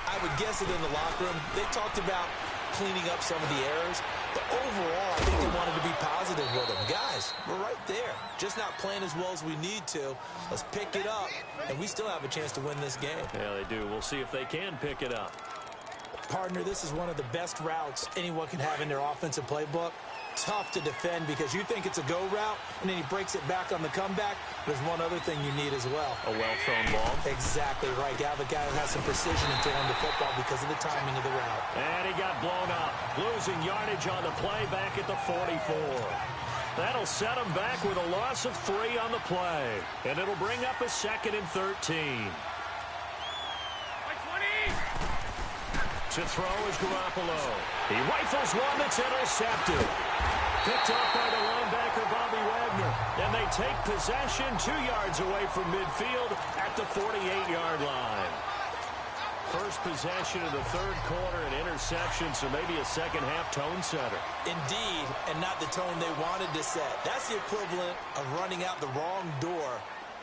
I would guess it in the locker room. They talked about cleaning up some of the errors, but overall, I think they wanted to be positive with them. Guys, we're right there. Just not playing as well as we need to. Let's pick it up, and we still have a chance to win this game. Yeah, they do. We'll see if they can pick it up. Partner, this is one of the best routes anyone can have in their offensive playbook. Tough to defend because you think it's a go route, and then he breaks it back on the comeback. There's one other thing you need as well. A well-thrown ball. Exactly right. You have a guy who has some precision in throwing the football because of the timing of the route. And he got blown up. Losing yardage on the play back at the 44. That'll set him back with a loss of 3 on the play. And it'll bring up a 2nd and 13. To throw is Garoppolo. He rifles one that's intercepted. Picked up by the linebacker, Bobby Wagner. And they take possession 2 yards away from midfield at the 48-yard line. First possession of the third quarter, an interception, so maybe a second-half tone setter. Indeed, and not the tone they wanted to set. That's the equivalent of running out the wrong door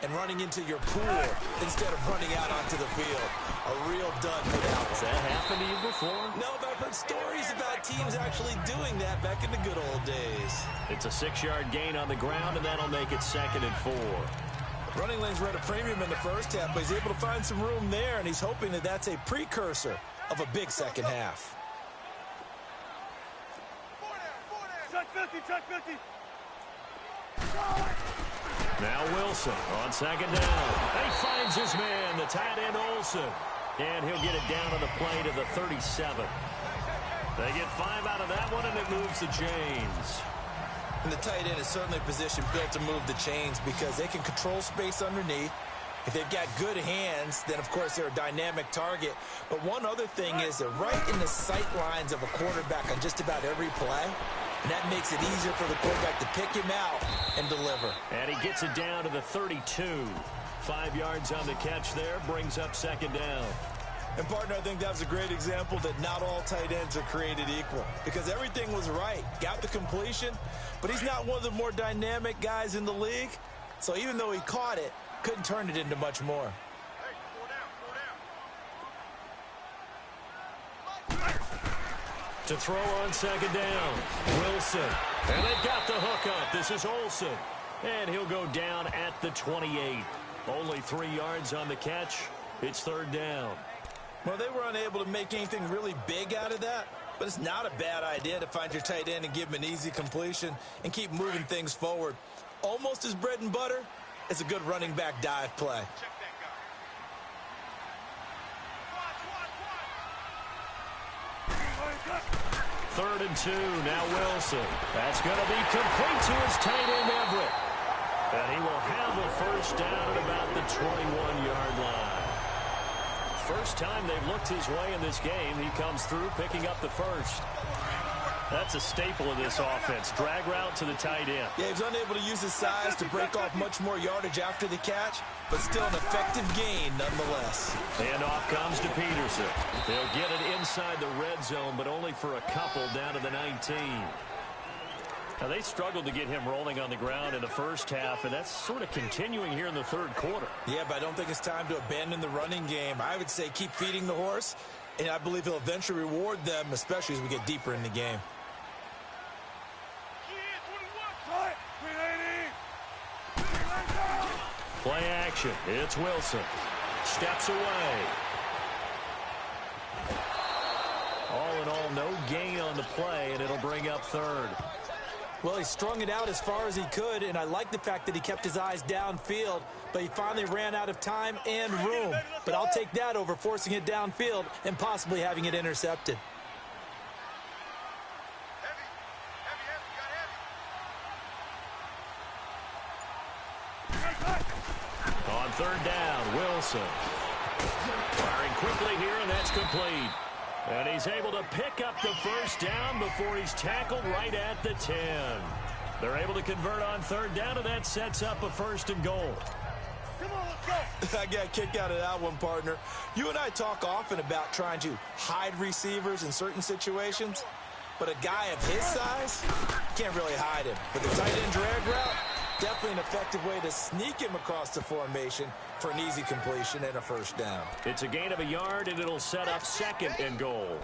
and running into your pool instead of running out onto the field. A real dud for that one. Has that happened to you before? No, but I've heard stories about teams actually doing that back in the good old days. It's a 6-yard gain on the ground, and that'll make it 2nd and 4. Running lanes were at a premium in the first half, but he's able to find some room there, and he's hoping that that's a precursor of a big second half. Chuck 50, Chuck 50. Now Wilson on 2nd down. And he finds his man, the tight end Olsen. And he'll get it down on the play to the 37. They get 5 out of that one, and it moves to James. And the tight end is certainly a position built to move the chains because they can control space underneath. If they've got good hands, then, of course, they're a dynamic target. But one other thing is they're right in the sight lines of a quarterback on just about every play. And that makes it easier for the quarterback to pick him out and deliver. And he gets it down to the 32. 5 yards on the catch there, brings up 2nd down. And, partner, I think that was a great example that not all tight ends are created equal. Because everything was right. Got the completion, but he's not one of the more dynamic guys in the league. So even though he caught it, couldn't turn it into much more. To throw on 2nd down, Wilson. And they've got the hook up. This is Olsen. And he'll go down at the 28. Only 3 yards on the catch. It's 3rd down. Well, they were unable to make anything really big out of that. But it's not a bad idea to find your tight end and give him an easy completion and keep moving things forward. Almost as bread and butter as a good running back dive play. 3rd and 2, now Wilson. That's going to be complete to his tight end, Everett. And he will have a first down at about the 21-yard line. First time they've looked his way in this game, he comes through picking up the first. That's a staple of this offense. Drag route to the tight end. Yeah, he was unable to use his size to break off much more yardage after the catch, but still an effective gain nonetheless. And off comes to Peterson. They'll get it inside the red zone, but only for a couple down to the 19. Now, they struggled to get him rolling on the ground in the first half, and that's sort of continuing here in the third quarter. Yeah, but I don't think it's time to abandon the running game. I would say keep feeding the horse, and I believe he'll eventually reward them, especially as we get deeper in the game. Play action. It's Wilson. Steps away. All in all, no gain on the play, and it'll bring up third. Well, he strung it out as far as he could, and I like the fact that he kept his eyes downfield, but he finally ran out of time and room. But I'll take that over forcing it downfield and possibly having it intercepted. On third down, Wilson. Firing quickly here, and that's complete. And he's able to pick up the first down before he's tackled right at the 10. They're able to convert on third down, and that sets up a 1st and goal. Come on, let's go. I got a kick out of that one, partner. You and I talk often about trying to hide receivers in certain situations, but a guy of his size can't really hide him. But the tight end drag route, definitely an effective way to sneak him across the formation for an easy completion and a 1st down. It's a gain of a yard, and it'll set up 2nd and goal.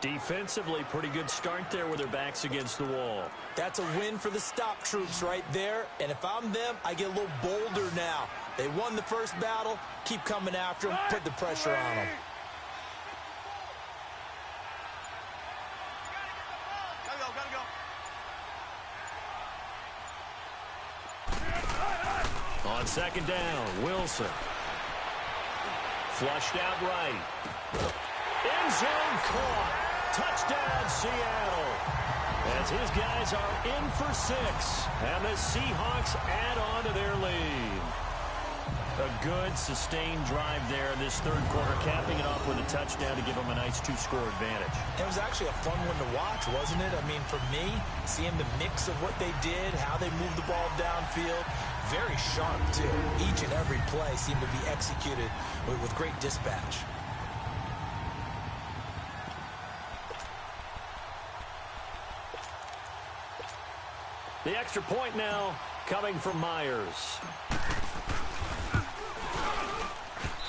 Defensively, pretty good start there with their backs against the wall. That's a win for the stop troops right there, and if I'm them, I get a little bolder now. They won the first battle, keep coming after them, put the pressure on them. On 2nd down, Wilson. Flushed out right. End zone caught. Touchdown, Seattle. As his guys are in for 6. And the Seahawks add on to their lead. A good, sustained drive there in this third quarter, capping it off with a touchdown to give them a nice 2-score advantage. It was actually a fun one to watch, wasn't it? I mean, for me, seeing the mix of what they did, how they moved the ball downfield, very sharp, too. Each and every play seemed to be executed with great dispatch. The extra point now coming from Myers.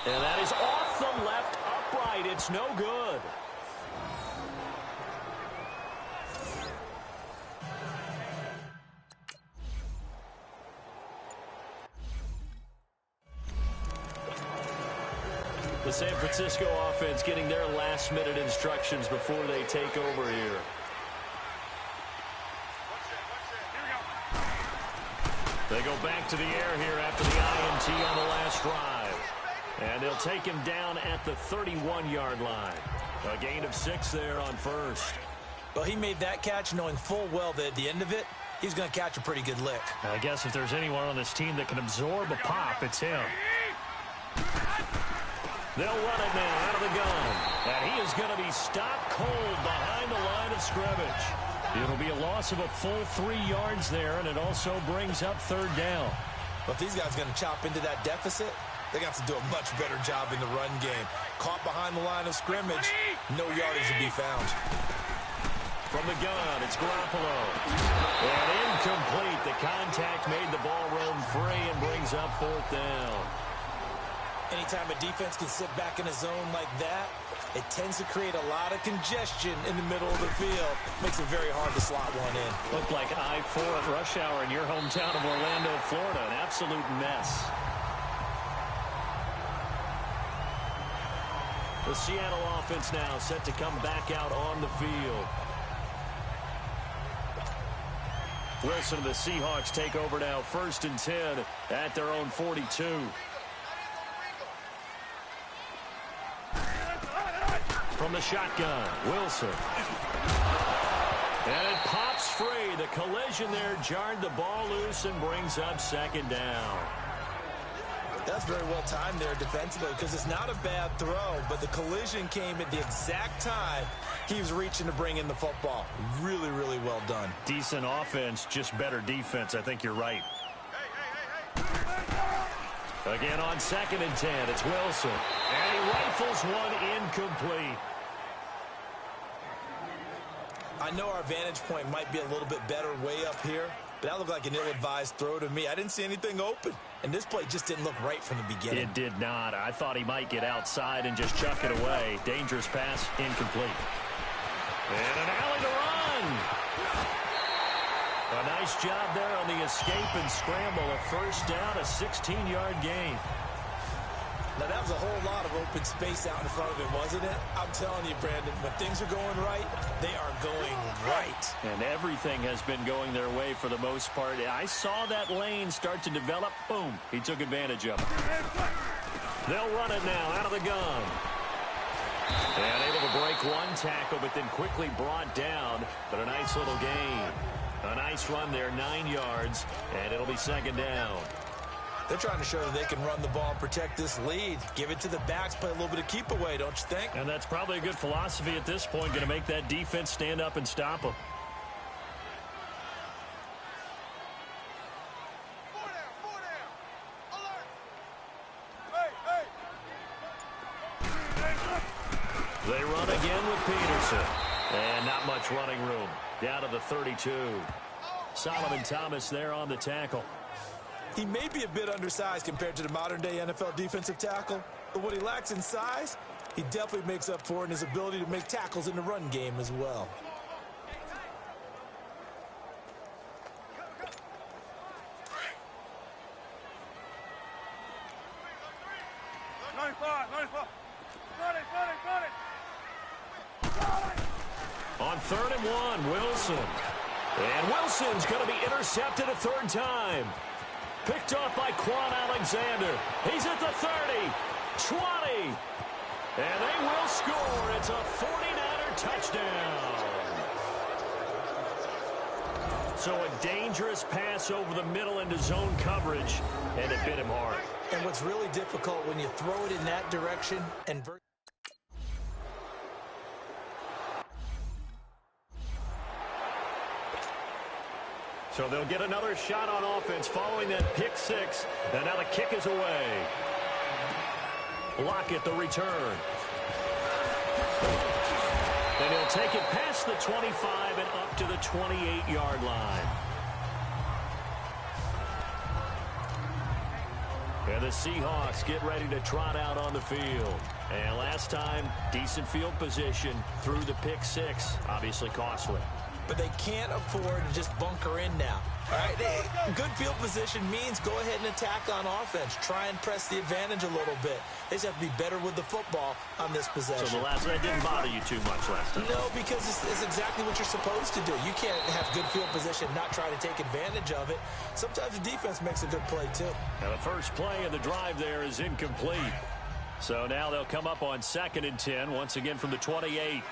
And that is off the left upright. It's no good. The San Francisco offense getting their last-minute instructions before they take over here. They go back to the air here after the INT on the last drive. And they'll take him down at the 31-yard line. A gain of 6 there on first. Well, he made that catch knowing full well that at the end of it, he's going to catch a pretty good lick. I guess if there's anyone on this team that can absorb a pop, it's him. They'll run it now out of the gun. And he is going to be stopped cold behind the line of scrimmage. It'll be a loss of a full 3 yards there, and it also brings up third down. But if these guys are going to chop into that deficit, they're going to have to do a much better job in the run game. Caught behind the line of scrimmage, no yardage to be found. From the gun, it's Garoppolo. And incomplete. The contact made the ball roam free and brings up 4th down. Anytime a defense can sit back in a zone like that, it tends to create a lot of congestion in the middle of the field. Makes it very hard to slot one in. Looked like I-4 at rush hour in your hometown of Orlando, Florida. An absolute mess. The Seattle offense now set to come back out on the field. Wilson and the Seahawks take over now, 1st and 10 at their own 42. From the shotgun, Wilson. And it pops free. The collision there jarred the ball loose and brings up 2nd down. That's very well timed there defensively because it's not a bad throw, but the collision came at the exact time he was reaching to bring in the football. Really, really well done. Decent offense, just better defense. I think you're right. Again on 2nd and 10, it's Wilson. And he rifles one incomplete. I know our vantage point might be a little bit better way up here, but that looked like an ill-advised throw to me. I didn't see anything open, and this play just didn't look right from the beginning. It did not. I thought he might get outside and just chuck it away. Dangerous pass, incomplete. And an alley to run. A nice job there on the escape and scramble. A first down, a 16-yard gain. Now, that was a whole lot of open space out in front of him, wasn't it? I'm telling you, Brandon, when things are going right, they are going right. And everything has been going their way for the most part. I saw that lane start to develop. Boom. He took advantage of it. They'll run it now out of the gun. And able to break one tackle, but then quickly brought down. But a nice little gain. A nice run there, 9 yards, and it'll be second down. They're trying to show that they can run the ball and protect this lead. Give it to the backs, play a little bit of keep away, don't you think? And that's probably a good philosophy at this point, going to make that defense stand up and stop them. They run again with Peterson. And not much running room. Down to the 32. Solomon Thomas there on the tackle. He may be a bit undersized compared to the modern-day NFL defensive tackle, but what he lacks in size, he definitely makes up for in his ability to make tackles in the run game as well. On 3rd and 1, Wilson. And Wilson's going to be intercepted a third time. Picked off by Quan Alexander. He's at the 30, 20. And they will score. It's a 49er touchdown. So a dangerous pass over the middle into zone coverage, and it bit him hard. And what's really difficult when you throw it in that direction and... So they'll get another shot on offense following that pick six. And now the kick is away. Lockett the return. And he'll take it past the 25 and up to the 28-yard line. And the Seahawks get ready to trot out on the field. And last time, decent field position through the pick six. Obviously costly. But they can't afford to just bunker in now. All right, good field position means go ahead and attack on offense. Try and press the advantage a little bit. They just have to be better with the football on this possession. So that didn't bother you too much last time? No, because it's exactly what you're supposed to do. You can't have good field position, not try to take advantage of it. Sometimes the defense makes a good play, too. Now the first play of the drive there is incomplete. So now they'll come up on 2nd and 10, once again from the 28.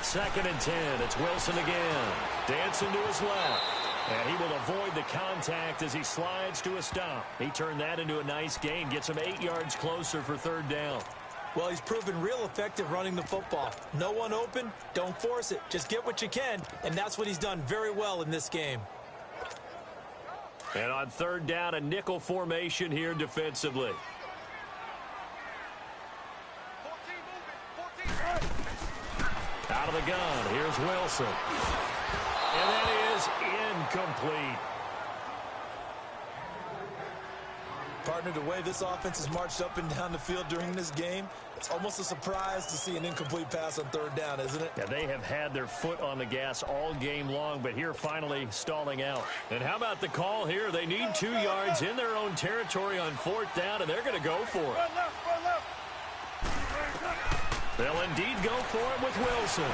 Second and 10. It's Wilson again. Dancing to his left. And he will avoid the contact as he slides to a stop. He turned that into a nice gain. Gets him 8 yards closer for 3rd down. Well, he's proven real effective running the football. No one open, don't force it. Just get what you can, and that's what he's done very well in this game. And on 3rd down, a nickel formation here defensively. Out of the gun, here's Wilson. And that is incomplete. Partner, the way this offense has marched up and down the field during this game, it's almost a surprise to see an incomplete pass on 3rd down, isn't it? Yeah, they have had their foot on the gas all game long, but here finally stalling out. And how about the call here? They need 2 yards in their own territory on 4th down, and they're going to go for it. They'll indeed go for it with Wilson.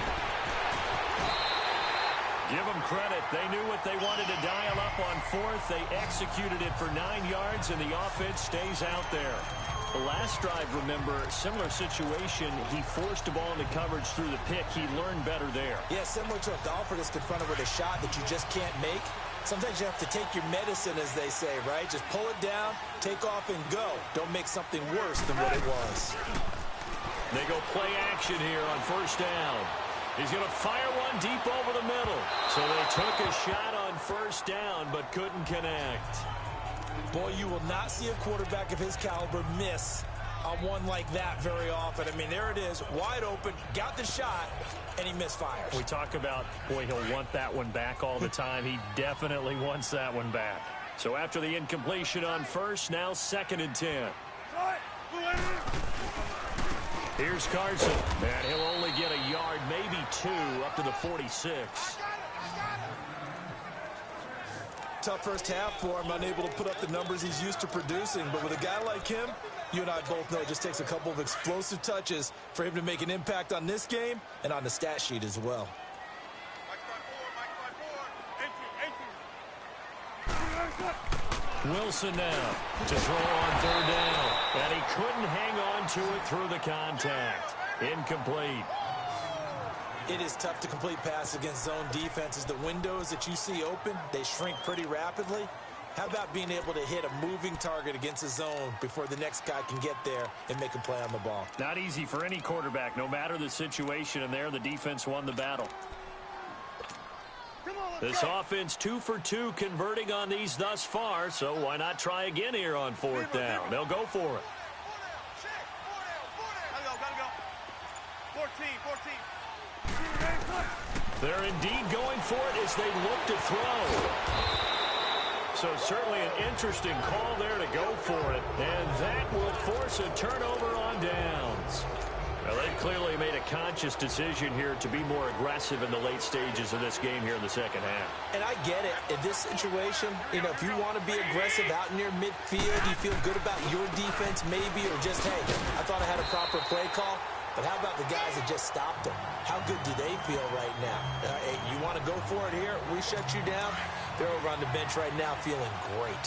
Give them credit. They knew what they wanted to dial up on 4th. They executed it for 9 yards, and the offense stays out there. The last drive, remember, similar situation. He forced the ball into coverage through the pick. He learned better there. Yeah, similar to a golfer that's confronted with a shot that you just can't make. Sometimes you have to take your medicine, as they say, right? Just pull it down, take off, and go. Don't make something worse than what it was. They go play action here on 1st down. He's going to fire one deep over the middle. So they took a shot on 1st down, but couldn't connect. Boy, you will not see a quarterback of his caliber miss on one like that very often. I mean, there it is, wide open, got the shot, and he misfires. We talk about, boy, he'll want that one back all the time. He definitely wants that one back. So after the incompletion on first, now 2nd and 10. Here's Carson, and he'll only get a yard, maybe 2, up to the 46. Tough first half for him, unable to put up the numbers he's used to producing. But with a guy like him, you and I both know it just takes a couple of explosive touches for him to make an impact on this game and on the stat sheet as well. Wilson now to throw on 3rd down. And he couldn't hang on to it through the contact. Incomplete. It is tough to complete passes against zone defenses. The windows that you see open, they shrink pretty rapidly. How about being able to hit a moving target against a zone before the next guy can get there and make a play on the ball? Not easy for any quarterback, no matter the situation, and there the defense won the battle. This offense 2 for 2 converting on these thus far, so why not try again here on 4th down? They'll go for it. They're indeed going for it as they look to throw. So certainly an interesting call there to go for it, and that will force a turnover on downs. Well, they clearly made a conscious decision here to be more aggressive in the late stages of this game here in the 2nd half. And I get it. In this situation, you know, if you want to be aggressive out near midfield, you feel good about your defense maybe, or just, hey, I thought I had a proper play call. But how about the guys that just stopped them? How good do they feel right now? Hey, you want to go for it here? We shut you down. They're over on the bench right now feeling great.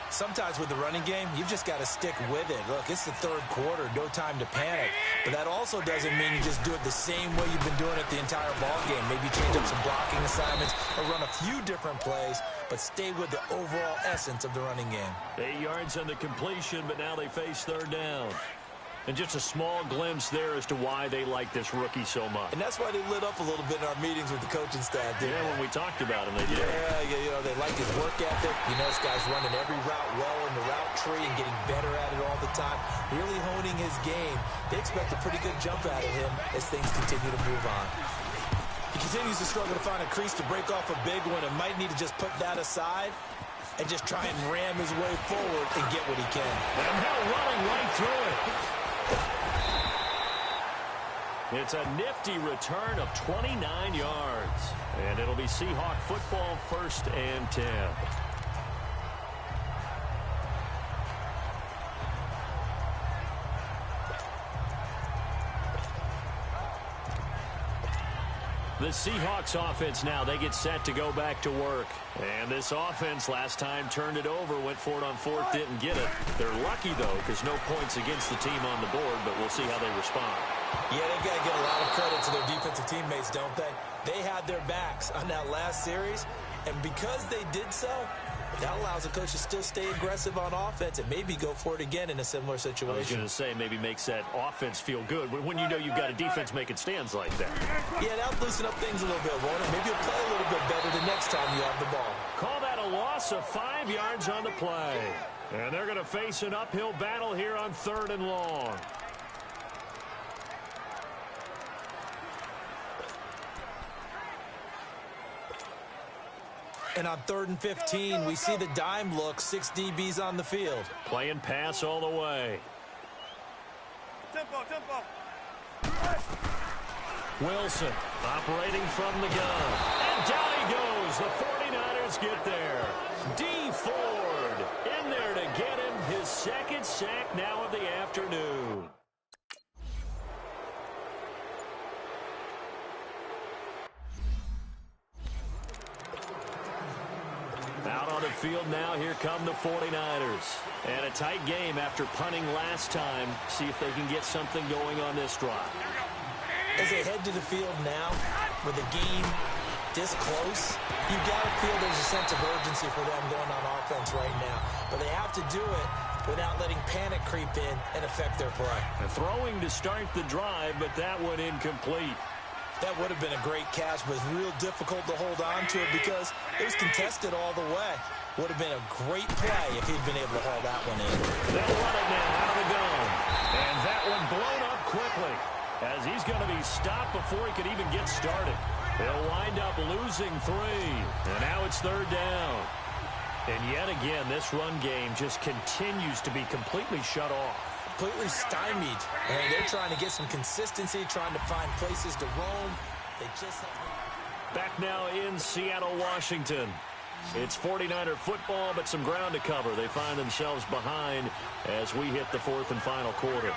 Sometimes with the running game, you've just got to stick with it. Look, it's the 3rd quarter, no time to panic. But that also doesn't mean you just do it the same way you've been doing it the entire ball game. Maybe change up some blocking assignments or run a few different plays, but stay with the overall essence of the running game. 8 yards on the completion, but now they face 3rd down. And just a small glimpse there as to why they like this rookie so much. And that's why they lit up a little bit in our meetings with the coaching staff. Yeah, when we talked about him, they did. Yeah, you know, they like his work ethic. You know, this guy's running every route well in the route tree and getting better at it all the time, really honing his game. They expect a pretty good jump out of him as things continue to move on. He continues to struggle to find a crease to break off a big one and might need to just put that aside and just try and ram his way forward and get what he can. And now running right through it. It's a nifty return of 29 yards. And it'll be Seahawk football, 1st and 10. The Seahawks offense now, they get set to go back to work. And this offense last time turned it over, went for it on 4th, didn't get it. They're lucky, though, because no points against the team on the board, but we'll see how they respond. Yeah, they've got to give a lot of credit to their defensive teammates, don't they? They had their backs on that last series, and because they did so, that allows the coach to still stay aggressive on offense and maybe go for it again in a similar situation. I was going to say maybe makes that offense feel good when you know you've got a defense making stands like that. Yeah, that'll loosen up things a little bit, won't it? Maybe you'll play a little bit better the next time you have the ball. Call that a loss of 5 yards on the play. And they're going to face an uphill battle here on 3rd and long. And on 3rd and 15, we see the dime look, 6 DBs on the field. Playing pass all the way. Tempo. Wilson operating from the gun. And down he goes. The 49ers get there. D. Ford in there to get him his 2nd sack now of the afternoon. Out on the field now, here come the 49ers. And a tight game after punting last time. See if they can get something going on this drive. As they head to the field now, with the game this close, you got to feel there's a sense of urgency for them going on offense right now. But they have to do it without letting panic creep in and affect their play. Throwing to start the drive, but that one incomplete. That would have been a great catch, but it was real difficult to hold on to it because it was contested all the way. Would have been a great play if he'd been able to haul that one in. They'll run it now out of the gun. And that one blown up quickly, as he's going to be stopped before he could even get started. They'll wind up losing 3, and now it's 3rd down. And yet again, this run game just continues to be completely shut off. Completely stymied. And they're trying to get some consistency, trying to find places to roam. They just have... Back now in Seattle, Washington. It's 49er football, but some ground to cover. They find themselves behind as we hit the 4th and final quarter.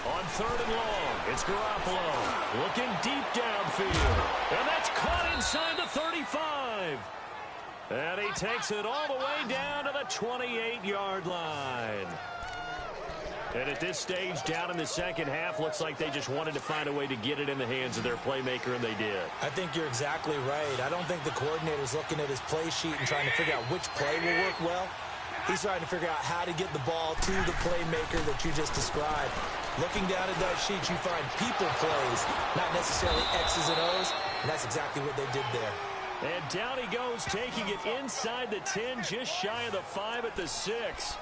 On 3rd and long, it's Garoppolo looking deep downfield. And that's caught inside the 35. And he takes it all the way down to the 28-yard line. And at this stage, down in the second half, looks like they just wanted to find a way to get it in the hands of their playmaker, and they did. I think you're exactly right. I don't think the coordinator's looking at his play sheet and trying to figure out which play will work well. He's trying to figure out how to get the ball to the playmaker that you just described. Looking down at that sheet, you find people plays, not necessarily X's and O's, and that's exactly what they did there. And down he goes, taking it inside the 10, just shy of the 5 at the 6.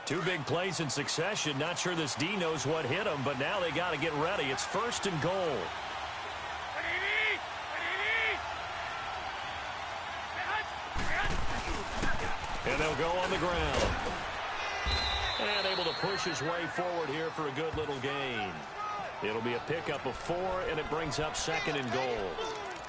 2 big plays in succession. Not sure this D knows what hit him, but now they got to get ready. It's 1st and goal. And they'll go on the ground. And able to push his way forward here for a good little gain. It'll be a pickup of 4, and it brings up 2nd and goal.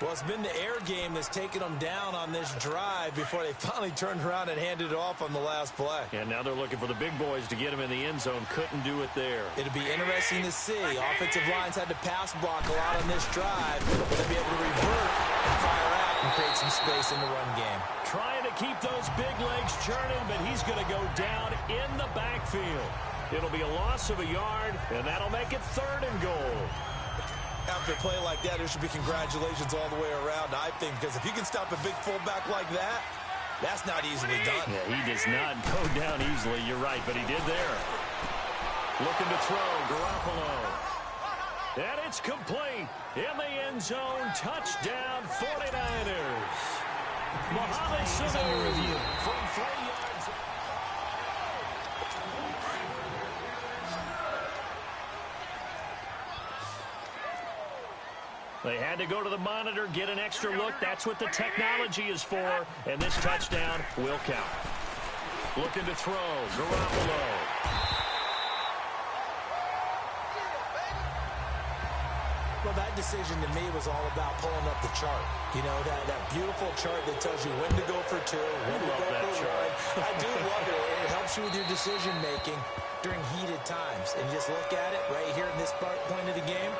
Well, it's been the air game that's taken them down on this drive before they finally turned around and handed it off on the last play. And now they're looking for the big boys to get him in the end zone. Couldn't do it there. It'll be interesting to see. Offensive lines had to pass block a lot on this drive. They'll be able to revert and fire out and create some space in the run game. Trying to keep those big legs churning, but he's going to go down in the backfield. It'll be a loss of a yard, and that'll make it 3rd and goal. After a play like that, there should be congratulations all the way around, I think, because if you can stop a big fullback like that, that's not easily done. Yeah, he does not go down easily, you're right, but he did there. Looking to throw, Garoppolo. And it's complete. In the end zone, touchdown 49ers. Mohamed Sanu from 3 yards. They had to go to the monitor, get an extra look. That's what the technology is for. And this touchdown will count. Looking to throw, Garoppolo. Well, that decision to me was all about pulling up the chart. You know, that beautiful chart that tells you when to go for 2, when to go for 1. I do love it. It helps you with your decision-making during heated times. And you just look at it right here in this point of the game.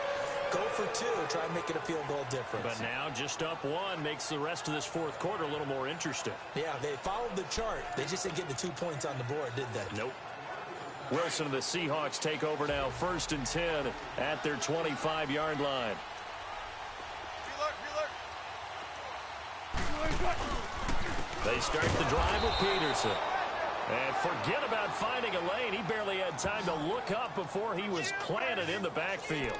Go for 2, try and make it a field goal difference. But now just up 1 makes the rest of this 4th quarter a little more interesting. Yeah, they followed the chart. They just didn't get the 2 points on the board, did they? Nope. Wilson and the Seahawks take over now, 1st and 10 at their 25-yard line. They start the drive with Peterson. And forget about finding a lane. He barely had time to look up before he was planted in the backfield.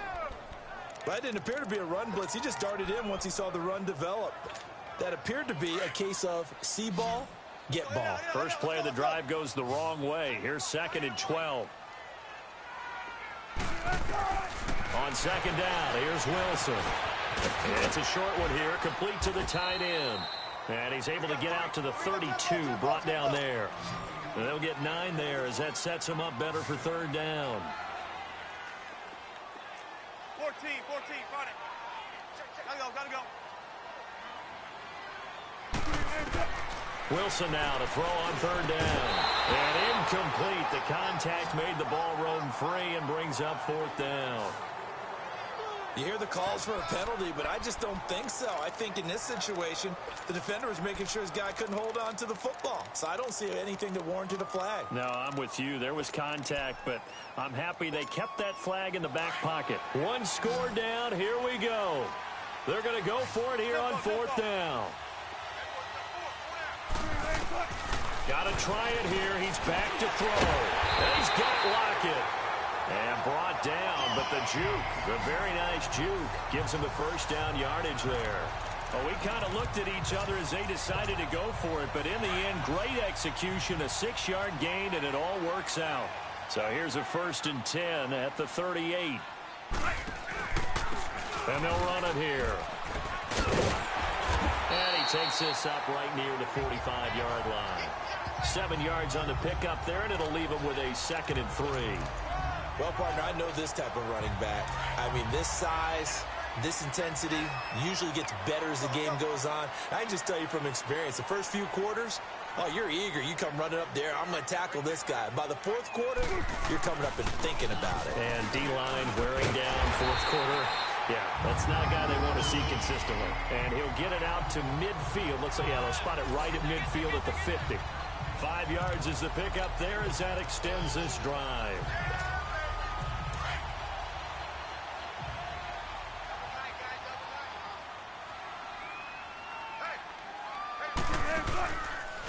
That didn't appear to be a run blitz. He just darted in once he saw the run develop. That appeared to be a case of see ball, get ball. First play of the drive goes the wrong way. Here's 2nd and 12. On 2nd down, here's Wilson. And it's a short one here, complete to the tight end. And he's able to get out to the 32, brought down there. And they'll get 9 there as that sets him up better for 3rd down. 14, find it. Gotta go. Wilson now to throw on 3rd down. And incomplete. The contact made the ball roam free and brings up 4th down. You hear the calls for a penalty, but I just don't think so. I think in this situation, the defender was making sure his guy couldn't hold on to the football. So I don't see anything that warranted a flag. No, I'm with you. There was contact, but I'm happy they kept that flag in the back pocket. 1 score down. Here we go. They're going to go for it here on 4th down. Got to try it here. He's back to throw. And he's got Lockett. And brought down, but the juke, the very nice juke, gives him the 1st down yardage there. Well, we kind of looked at each other as they decided to go for it, but in the end, great execution, a 6-yard gain, and it all works out. So here's a 1st and 10 at the 38. And they'll run it here. And he takes this up right near the 45-yard line. 7 yards on the pickup there, and it'll leave him with a 2nd and 3. Well, partner, I know this type of running back. I mean, this size, this intensity usually gets better as the game goes on. I can just tell you from experience, the first few quarters, oh, you're eager. You come running up there. I'm going to tackle this guy. By the 4th quarter, you're coming up and thinking about it. And D-line wearing down 4th quarter. Yeah, that's not a guy they want to see consistently. And he'll get it out to midfield. Looks like, yeah, they'll spot it right at midfield at the 50. 5 yards is the pickup there as that extends this drive.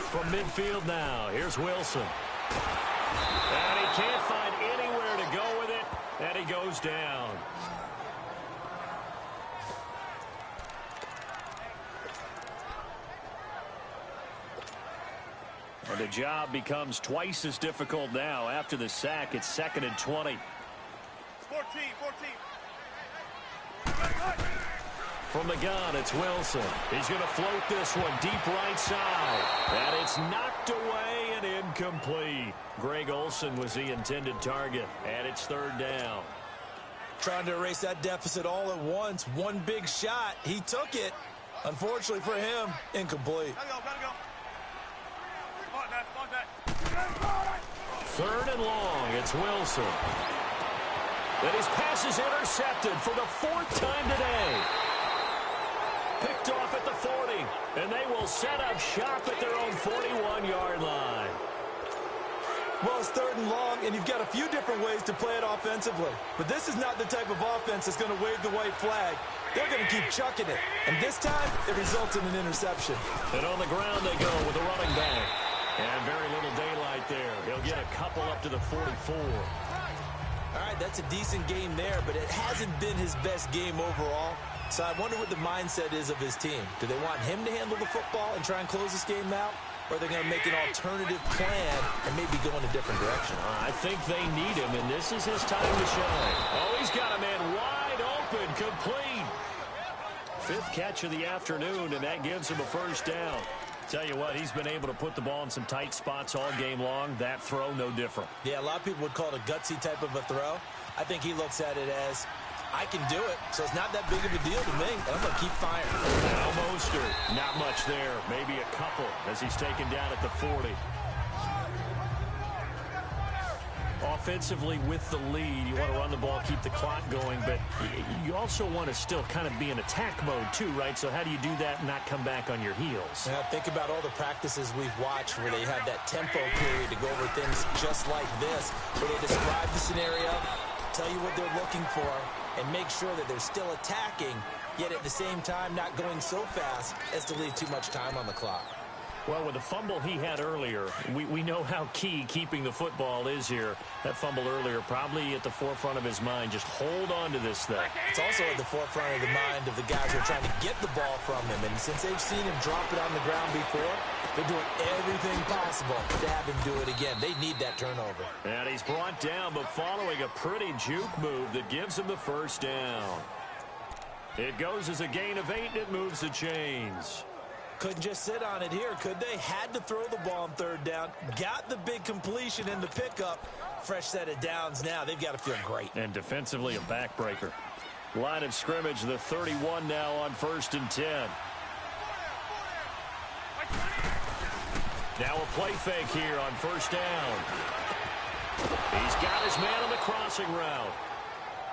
From midfield now, here's Wilson. And he can't find anywhere to go with it, and he goes down. And the job becomes twice as difficult now. After the sack, it's 2nd and 20. 14. From the gun, it's Wilson. He's going to float this one deep right side. And it's knocked away and incomplete. Greg Olsen was the intended target. And it's 3rd down. Trying to erase that deficit all at once. One big shot. He took it. Unfortunately for him, incomplete. Gotta go. Come on, Matt. 3rd and long, it's Wilson. And his pass is intercepted for the 4th time today. Picked off at the 40, and they will set up shop at their own 41-yard line. Well, it's 3rd and long, and you've got a few different ways to play it offensively. But this is not the type of offense that's going to wave the white flag. They're going to keep chucking it. And this time, it results in an interception. And on the ground they go with a running back. And very little daylight there. He'll get a couple up to the 44. All right, that's a decent game there, but it hasn't been his best game overall. So I wonder what the mindset is of his team. Do they want him to handle the football and try and close this game out? Or are they going to make an alternative plan and maybe go in a different direction? I think they need him, and this is his time to shine. Oh, he's got a man wide open, complete. 5th catch of the afternoon, and that gives him a 1st down. Tell you what, he's been able to put the ball in some tight spots all game long. That throw, no different. Yeah, a lot of people would call it a gutsy type of a throw. I think he looks at it as, I can do it, so it's not that big of a deal to me, and I'm going to keep firing. Now Mostert, not much there, maybe a couple as he's taken down at the 40. Offensively with the lead, you want to run the ball, keep the clock going, but you also want to still kind of be in attack mode too, right? So how do you do that and not come back on your heels? Now think about all the practices we've watched where they have that tempo period to go over things just like this, where they describe the scenario, tell you what they're looking for, and make sure that they're still attacking, yet at the same time not going so fast as to leave too much time on the clock. Well, with the fumble he had earlier, we know how key keeping the football is here. That fumble earlier probably at the forefront of his mind. Just hold on to this thing. It's also at the forefront of the mind of the guys who are trying to get the ball from him. And since they've seen him drop it on the ground before, they're doing everything possible to have him do it again. They need that turnover. And he's brought down, but following a pretty juke move that gives him the 1st down. It goes as a gain of 8, and it moves the chains. Couldn't just sit on it here, could they? Had to throw the ball on 3rd down. Got the big completion in the pickup. Fresh set of downs now. They've got to feel great. And defensively, a backbreaker. Line of scrimmage, the 31 now on 1st and 10. Now a play fake here on 1st down. He's got his man on the crossing route.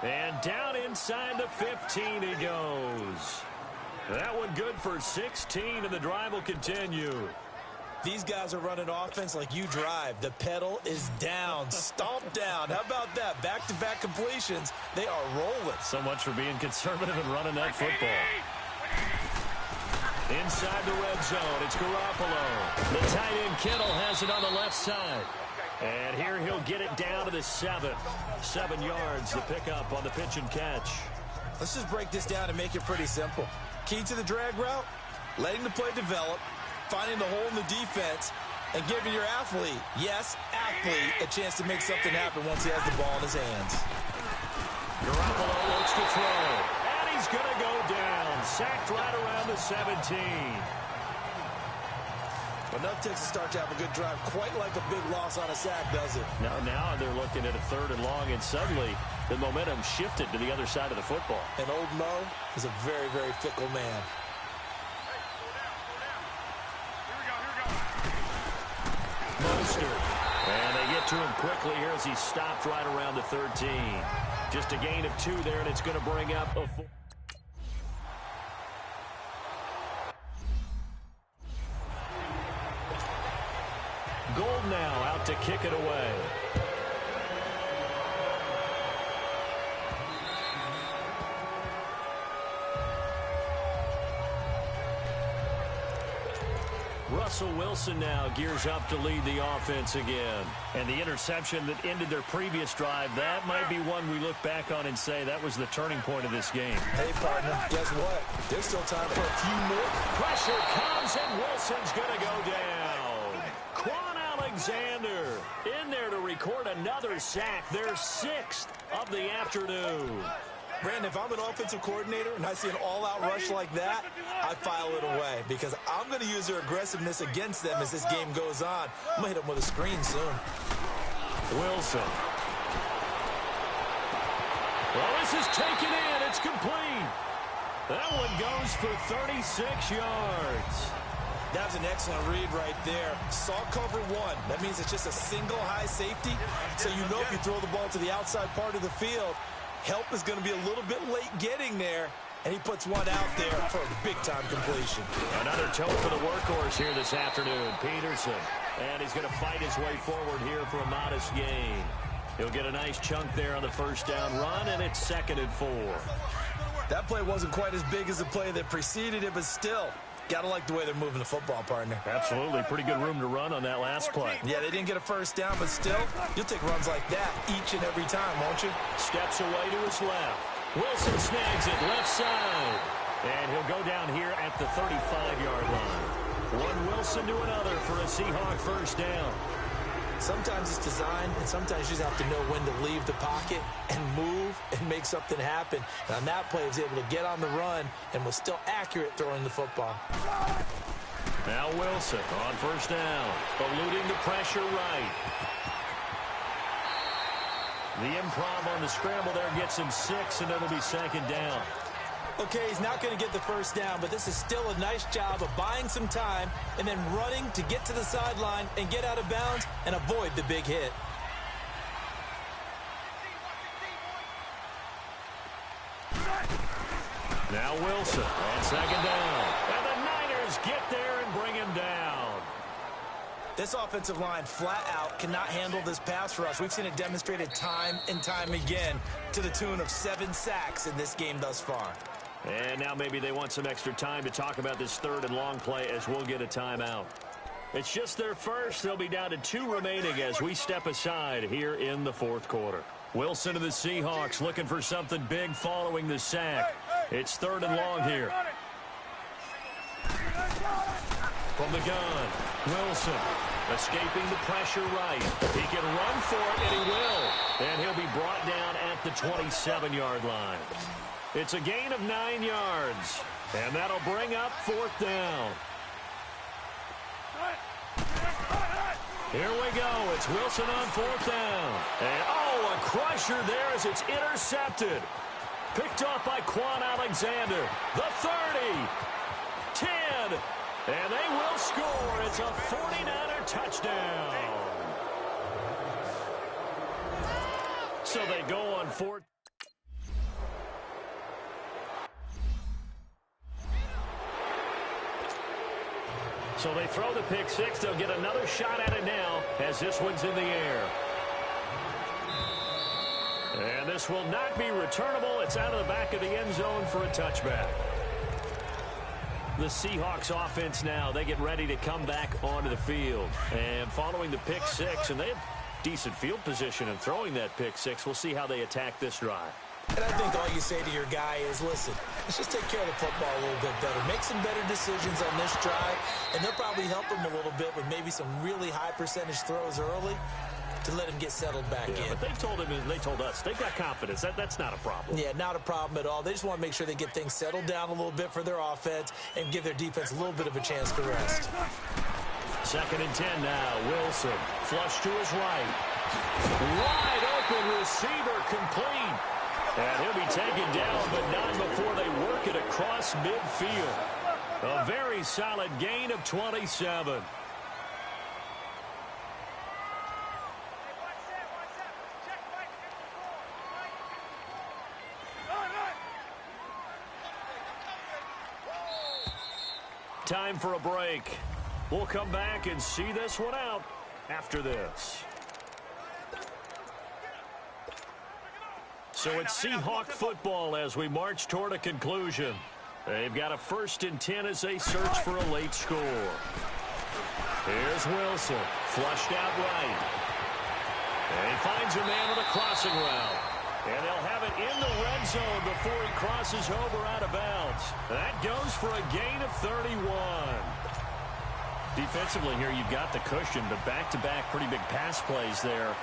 And down inside the 15 he goes. That one good for 16, and the drive will continue. These guys are running offense like you drive. The pedal is down, stomped down. How about that? Back-to-back completions. They are rolling. So much for being conservative and running that football. Inside the red zone, it's Garoppolo. The tight end Kittle has it on the left side. And here he'll get it down to the 7. 7 yards, the pickup on the pitch and catch. Let's just break this down and make it pretty simple. Key to the drag route, letting the play develop, finding the hole in the defense, and giving your athlete, yes, athlete, a chance to make something happen once he has the ball in his hands. Garoppolo looks to throw, and he's going to go down. Sacked right around the 17. Enough takes to start to have a good drive, quite like a big loss on a sack, does it? Now they're looking at a 3rd and long, and suddenly the momentum shifted to the other side of the football. And old Mo is a very, very fickle man. Mostert. And they get to him quickly here as he stopped right around the 13. Just a gain of 2 there, and it's going to bring up a 4. Gold now out to kick it away. Russell Wilson now gears up to lead the offense again. And the interception that ended their previous drive, that might be one we look back on and say that was the turning point of this game. Hey, partner, guess what? There's still time for a few more. Pressure comes, and Wilson's going to go down. Quan Alexander in there to record another sack, their 6th of the afternoon. Brandon, if I'm an offensive coordinator and I see an all-out rush like that, I file it away because I'm going to use their aggressiveness against them as this game goes on. I'm going to hit them with a screen soon. Wilson. Well, this is taken in. It's complete. That one goes for 36 yards. That was an excellent read right there. Saw cover 1. That means it's just a single high safety. So you know if you throw the ball to the outside part of the field, help is going to be a little bit late getting there, and he puts one out there for a big-time completion. Another toe for the workhorse here this afternoon, Peterson. And he's going to fight his way forward here for a modest gain. He'll get a nice chunk there on the first down run, and it's 2nd and 4. That play wasn't quite as big as the play that preceded it, but still, got to like the way they're moving the football, partner. Absolutely. Pretty good room to run on that last play. Yeah, they didn't get a first down, but still, you'll take runs like that each and every time, won't you? Steps away to his left. Wilson snags it left side. And he'll go down here at the 35-yard line. One Wilson to another for a Seahawk first down. Sometimes it's design, and sometimes you just have to know when to leave the pocket and move and make something happen. And on that play, he was able to get on the run and was still accurate throwing the football. Now Wilson on first down, eluding the pressure right. The improv on the scramble there gets him 6, and it'll be 2nd down. Okay, he's not going to get the first down, but this is still a nice job of buying some time and then running to get to the sideline and get out of bounds and avoid the big hit. Now Wilson on 2nd down. And the Niners get there and bring him down. This offensive line flat out cannot handle this pass rush. We've seen it demonstrated time and time again to the tune of 7 sacks in this game thus far. And now maybe they want some extra time to talk about this 3rd and long play as we'll get a timeout. It's just their first. They'll be down to 2 remaining as we step aside here in the 4th quarter. Wilson to the Seahawks looking for something big following the sack. It's 3rd and long here. From the gun, Wilson escaping the pressure right. He can run for it, and he will. And he'll be brought down at the 27-yard line. It's a gain of 9 yards, and that'll bring up 4th down. Here we go. It's Wilson on 4th down. And, oh, a crusher there as it's intercepted. Picked off by Quan Alexander. The 30, 10, and they will score. It's a 49er touchdown. So they go on 4th. So they throw the pick 6. They'll get another shot at it now as this one's in the air. And this will not be returnable. It's out of the back of the end zone for a touchback. The Seahawks offense now, they get ready to come back onto the field. And following the pick 6, and they have decent field position in throwing that pick 6. We'll see how they attack this drive. And I think all you say to your guy is, listen, Let's just take care of the football a little bit better. Make some better decisions on this drive, and they'll probably help him a little bit with maybe some really high percentage throws early to let him get settled back in. But they told him, and they told us, they've got confidence. That's not a problem. Yeah, not a problem at all. They just want to make sure they get things settled down a little bit for their offense and give their defense a little bit of a chance to rest. 2nd and 10 now. Wilson, flush to his right. Wide open receiver, complete. And he'll be taken down, but not before they work it across midfield. A very solid gain of 27. Time for a break. We'll come back and see this one out after this. So it's Seahawk football as we march toward a conclusion. They've got a 1st and 10 as they search for a late score. Here's Wilson, flushed out right. And he finds a man on a crossing route. And they'll have it in the red zone before he crosses over out of bounds. That goes for a gain of 31. Defensively here, you've got the cushion, but back-to-back pretty big pass plays there.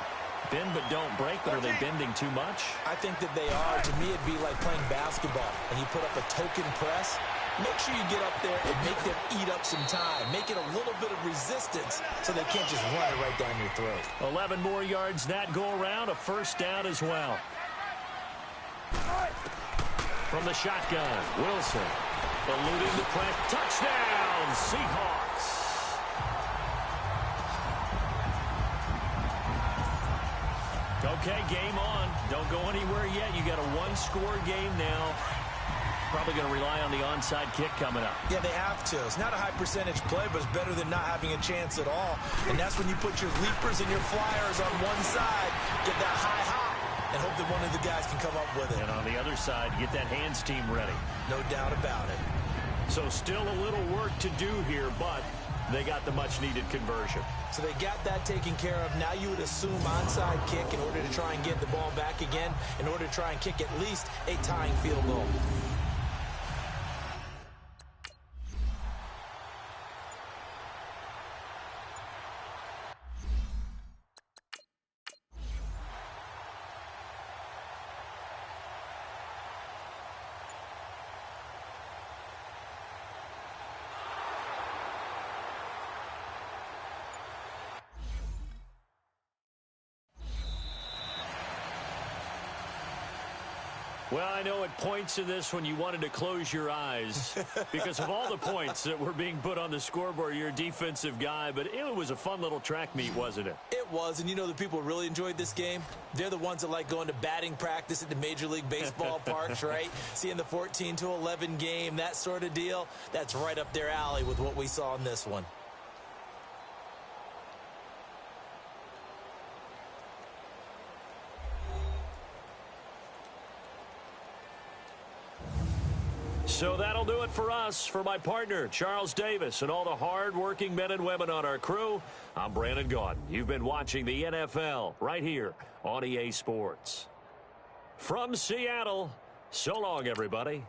Bend but don't break, but are they bending too much? I think that they are. To me, it'd be like playing basketball, and you put up a token press. Make sure you get up there and make them eat up some time. Make it a little bit of resistance so they can't just run it right down your throat. 11 more yards that go around, a 1st down as well. From the shotgun, Wilson eluding the press. Touchdown, Seahawks. Okay, game on. Don't go anywhere yet. You got a 1-score game now. Probably going to rely on the onside kick coming up. Yeah, they have to. It's not a high percentage play, but it's better than not having a chance at all. And that's when you put your leapers and your flyers on one side, get that high hop, and hope that one of the guys can come up with it. And on the other side, get that hands team ready. No doubt about it. So still a little work to do here, but they got the much-needed conversion. So they got that taken care of. Now you would assume onside kick in order to try and get the ball back again, in order to try and kick at least a tying field goal. Well, I know at points in this when you wanted to close your eyes because of all the points that were being put on the scoreboard. You're a defensive guy, but it was a fun little track meet, wasn't it? It was, and you know the people really enjoyed this game? They're the ones that like going to batting practice at the Major League Baseball parks, right? Seeing the 14-11 game, that sort of deal. That's right up their alley with what we saw in this one. So that'll do it for us. For my partner, Charles Davis, and all the hard-working men and women on our crew, I'm Brandon Gaudin. You've been watching the NFL right here on EA Sports. From Seattle, so long, everybody.